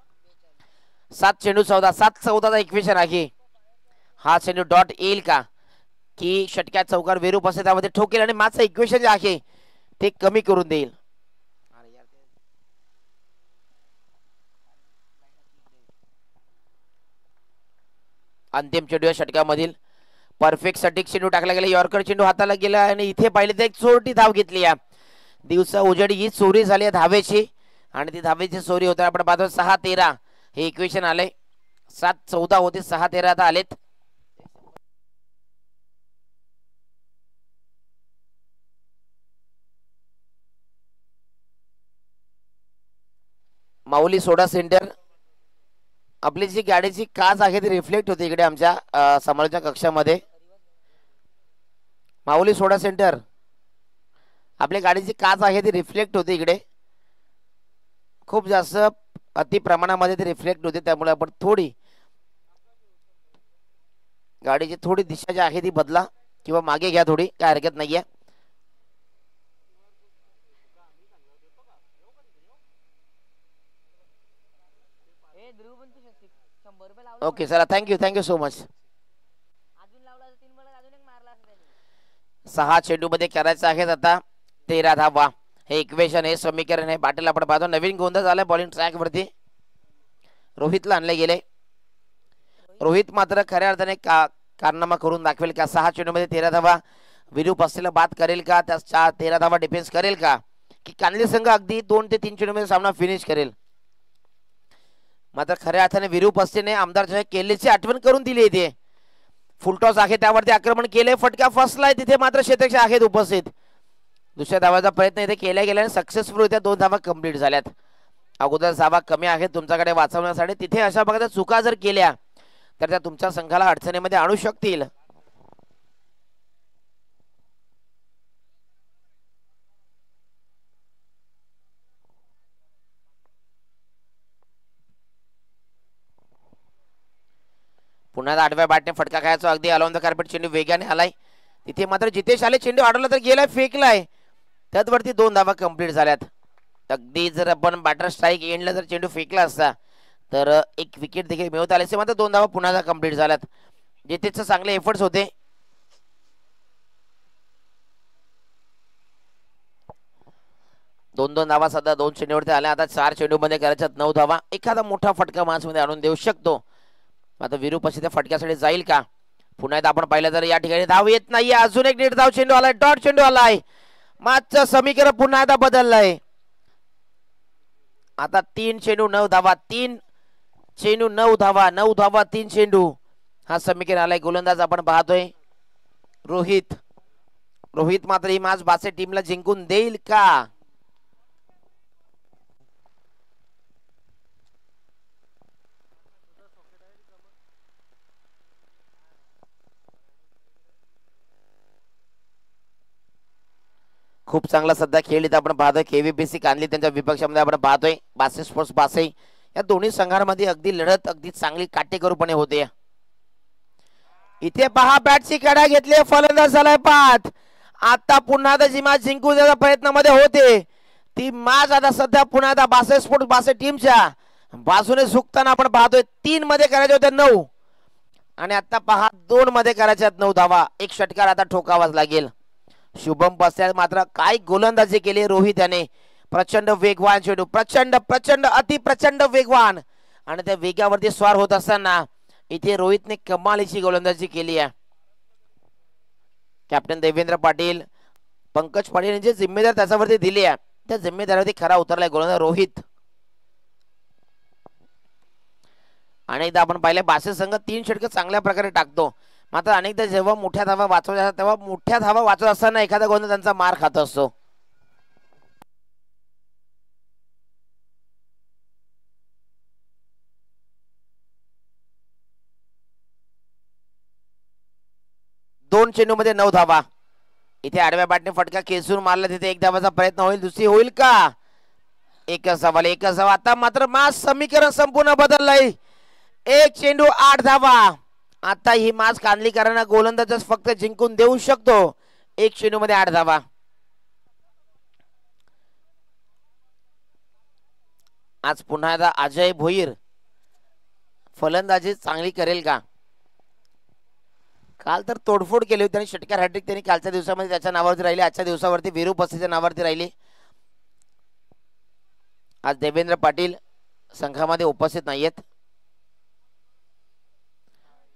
7 चेंडू 14, 7-14 इक्वेशन आहे. हा चेंडू डॉट येईल का की षटक्यात चौकार वीरू पस्ते त्यामध्ये ठोकेल आणि माझं इक्वेशन जे आहे ते कमी करून देईल. अंतिम चेंडू या षटकामधील परफेक्ट सटीक चेंडू टाकला गेला, यॉर्कर चेंडू हाताला गेला आणि इथे पाहिले तर एक चोरटी धाव घेतली आहे. दिवसा उजेडी ही चोरी झाली आहे धावेची आणि ती धावेची चोरी होता. आपण पाहतो 6-13 हे इक्वेशन आले, 7-14 होते, 6-13 आता आलेत. माऊली सोडा सेंटर आपली जी गाडीची काच आहे ती रिफ्लेक्ट होते इकडे आमच्या समालोचना कक्षामध्ये. माऊली सोडा सेंटर आपल्या गाडीची काच आहे ती रिफ्लेक्ट होते इकडे, खूप जास्त अति प्रमाणामध्ये ती रिफ्लेक्ट होते. त्यामुळे आपण थोडी गाडीची थोडी दिशा जी आहे ती बदला किंवा मागे घ्या थोडी, काय हरकत नाहीये. ओके चला, थँक्यू सो मच. 6 चेंडू मध्ये करायचं आहेत आता 13 धावा. हे इक्वेशन, हे समीकरण, हे पाटील आपण पाहतो. नवीन गोंधळ झालाय बॉलिंग ट्रॅक वरती, रोहितला आणले गेले. रोहित मात्र खऱ्या अर्थाने कारनामा करून दाखवेल का? 6 चेंडू मध्ये 13 धावा वीरू पस्तेला बाद करेल का? त्या 13 धावा डिफेन्स करेल का की कानली संघ अगदी 2 ते 3 चेंडू मध्ये सामना फिनिश करेल? मात्र खऱ्या अर्थाने वीरू पस्तेने आमदार केलेची आठवण करून दिली. इथे फुलटॉस आहे त्यावरती आक्रमण केले, फटका फसलाय, तिथे मात्र क्षेत्ररक्षक आहेत उपस्थित. दुसऱ्या धावाचा प्रयत्न इथे केला गेला आणि सक्सेसफुल होत्या, 2 धावा कंप्लीट झाल्यात. अगोदर धावा कमी आहेत तुमच्याकडे वाचवण्यासाठी, तिथे अशा प्रकारच्या चुका जर केल्या तर त्या तुमच्या संघाला अडचणीमध्ये आणू शकतील. पुन्हा आडव्या बॅटने फटका खायचा, अगदी अलॉन द कार्पेट चेंडू वेगाने आलाय. तिथे मात्र जितेश आले, चेंडू अडवला तर गेलाय, फेकलाय. त्याचवरती 2 धावा कंप्लीट झाल्यात. अगदी जर आपण बॅटर स्ट्राईक एंडला जर चेंडू फेकला असता तर एक विकेट देखील मिळवता आले असते. मात्र 2 धावा पुन्हा कंप्लीट झाल्यात. जितेशचे चांगले एफर्ट्स होते. दोन धावा सध्या 2 चेंडूवरती आल्या. आता 4 चेंडू मध्ये करायच्यात 9 धावा. एखादा मोठा फटका मध्ये आणून देऊ शकतो. आता विरूपाशी त्या फटक्यासाठी जाईल का? पुन्हा एकदा आपण पाहिलं तर या ठिकाणी धाव येत नाहीये. अजून एक नीट धाव चेंडू आलाय, डॉट चेंडू आलाय. मॅचचं समीकरण पुन्हा एकदा बदललंय. आता 3 चेंडू 9 धावा, 3 चेंडू 9 धावा, 9 धावा 3 चेंडू, हा समीकरण आलाय. गोलंदाज आपण पाहतोय रोहित. रोहित मात्र ही मॅच बासे टीमला जिंकून देईल का? खूप चांगला सध्या खेळ इथं आपण पाहतोय. केव्हीपीसी कांदली त्यांच्या विपक्षामध्ये आपण पाहतोय. बासे स्पोर्ट्स बासे या दोन्ही संघांमध्ये अगदी लढत अगदी चांगली काटेकोरपणे होते. इथे पहा बॅटची कडा घेतली, फलंदाज झालाय पाठ. आता पुन्हा एकदा जी मॅच जिंकू देण्याच्या प्रयत्नामध्ये होते ती मॅच आता सध्या पुन्हा एकदा बासे स्पोर्ट्स बासे टीमच्या बाजूने झुकताना आपण पाहतोय. 3 मध्ये करायचे होते 9 आणि आता पहा 2 मध्ये करायचे 9 धावा. एक षटकार आता ठोकावाच लागेल. शुभम पस्त्या मात्र काय गोलंदाजी केली रोहित याने. प्रचंड वेगवान चेंडू, प्रचंड प्रचंड अति प्रचंड वेगवान, आणि त्या वेगावरती स्वार होत असताना इथे रोहितने कमालीची गोलंदाजी केली आहे. कॅप्टन देवेंद्र पाटील, पंकज पाटील यांची जिम्मेदारी त्याच्यावरती दिली आहे. त्या जिम्मेदारीवरती खरा उतरलाय गोलंदाज रोहित. अनेकदा आपण पाहिले बासे संघ 3 षटके चांगल्या प्रकारे टाकतो. मात्र अनेकदा जेव्हा मोठ्या धावा वाचवल्या तेव्हा मोठ्या धावा वाचवत असताना एखादा गोलंदाज त्यांचा मार खात असतो. दोन चेंडू मध्ये 9 धावा. इथे आडव्या बॅटने फटका खेचून मारला, तिथे 1 धावाचा प्रयत्न होईल, दुसरी होईल का? एकच सवाल, एकच धावा. आता मात्र मॅच समीकरण संपूर्ण बदललंय. 1 चेंडू 8 धावा. आता ही मॅच कांदलीकरांना गोलंदाजच फक्त जिंकून देऊ शकतो. 1 चेंडू मध्ये 8 धावा. आज पुन्हा एकदा अजय भोईर फलंदाजी चांगली करेल का? काल तर तोडफोड केली होती आणि षटकार हॅट्रिक त्यांनी कालच्या दिवसामध्ये त्याच्या नावावरती राहिली. आजच्या दिवसावरती विरूपस्तीच्या नावावरती राहिली. आज देवेंद्र पाटील संघामध्ये उपस्थित नाहीयेत.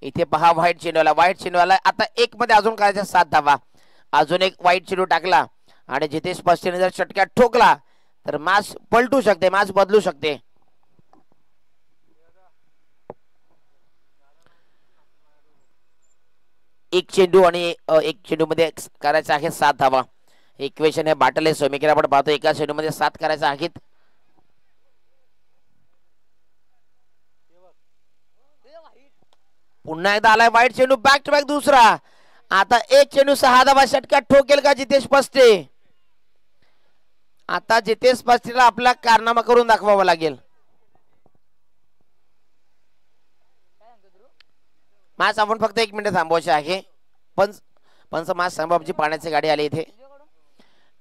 इथे पहा व्हाईट चेंडूला, व्हाईट चेंडूला आता 1 मध्ये अजून करायच्या 7 धावा. अजून एक व्हाईट चेंडू टाकला आणि जिथे स्पष्टीने जर षटकार ठोकला तर मॅच पलटू शकते, मॅच बदलू शकते. एक चेंडू आणि 1 चेंडू मध्ये करायचं आहे 7 धावा. इक्वेशन हे बाटले समीकरण आपण पाहतो. एका चेंडू मध्ये 7 करायचं आहेत. पुन्हा एकदा आलाय व्हाईट चेंडू, बॅक टू बॅक दुसरा. आता 1 चेंडू 6 धावा. षटकार ठोकेल का जितेश पस्ते? आता जितेश पस्तेला आपला कारनामा करून दाखवावा लागेल. मॅच आपण फक्त 1 मिनिट थांबवायचे आहे. पंच मॅच संभाजी पाण्याची गाडी आली इथे.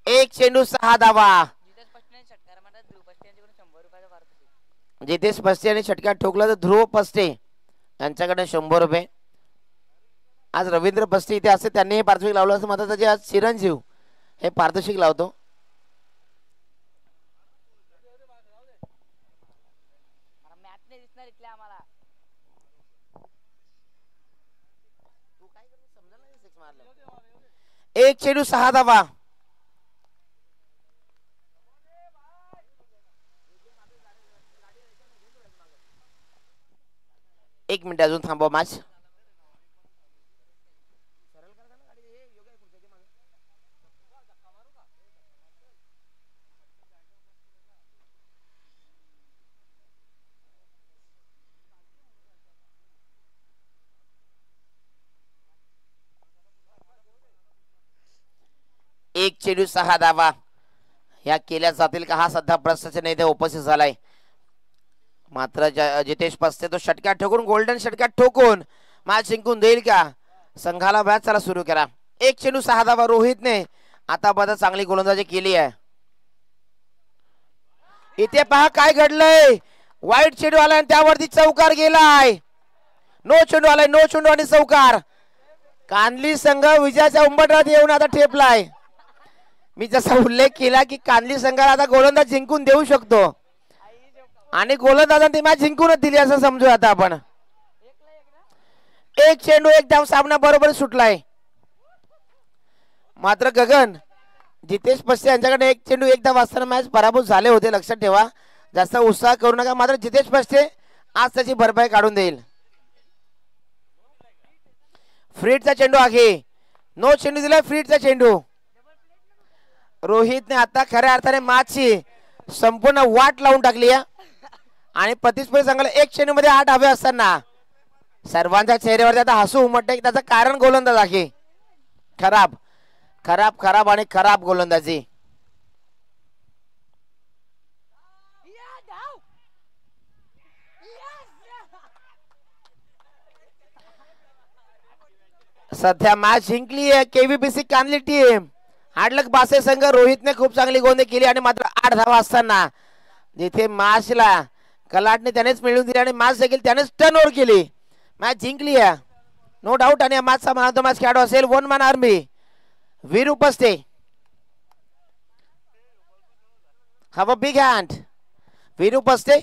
1 चेंडू 6 धावा. जितेश पस्ते आणि षटकार ठोकला तर ध्रुव पस्ते यांच्याकडे 100 रुपये. आज रवींद्र पस्ते इथे असते, त्यांनी हे पारितोषिक लावलं असं मात्र त्याचे आज चिरंजीव हे पारितोषिक लावतो. एक चेंडू 6 धावा. एक मिनिट अजून थांबवा मॅच. चेंडू 6 धावा ह्या केल्या जातील का हा सध्या प्रश्नाचे नाही उपस्थित झालाय. मात्र जितेश पस्ते तो षटकार ठोकून गोल्डन षटकार ठोकून मॅच जिंकून देईल का. संघाला मॅच चला सुरू करा. 1 चेंडू 6 धावा रोहितने आतापर्यंत चांगली गोलंदाजी केली आहे. इथे पहा काय घडलंय. वाईट चेंडू आलाय आणि त्यावरती चौकार गेलाय. नो चेंडू आलाय. नो चेंडू आणि चौकार. कानली संघ विजयाच्या उंबरठ्यात येऊन आता ठेपलाय. मी जसा उल्लेख केला की कानली संघाला आता गोलंदाज जिंकून देऊ शकतो आणि गोलंदाजांनी ती मॅच जिंकूनच दिली असं समजू आता आपण. 1 चेंडू 1 धाव सामना बरोबर सुटलाय. मात्र गगन जितेश पस्ते यांच्याकडे 1 चेंडू 1 धाव असताना मॅच पराभूत झाले होते. लक्षात ठेवा. जास्त उत्साह करू नका. मात्र जितेश पस्ते आज त्याची भरपाई काढून देईल. फ्रीडचा चेंडू आहे. नो चेंडू दिलाय. फ्रीडचा चेंडू. रोहितने आता खऱ्या अर्थाने मॅचची संपूर्ण वाट लावून टाकली आहे आणि प्रतिस्पर्धी संघाला 1 चेंडू मध्ये 8 हवे असताना सर्वांच्या चेहऱ्यावरती आता हसू उमटते. त्याचं कारण गोलंदाज आहे. खराब खराब खराब आणि खराब गोलंदाजी. सध्या मॅच जिंकली आहे केव्हीबीसी कानली टीम. हाडलक बासे संघ रोहितने खूप चांगली गोंधे केली आणि मात्र 8 धावा असताना जिथे मॅचला कलाटने त्यानेच मिळवून दिली आणि मॅच देखील त्यानेच टर्न ओव्हर केली. मॅच जिंकली आहे नो डाऊट. आणि मॅचचा मॅन ऑफ द मॅच खेळाडू असेल 1 man army Veeru paste. Have a big hand Veeru paste.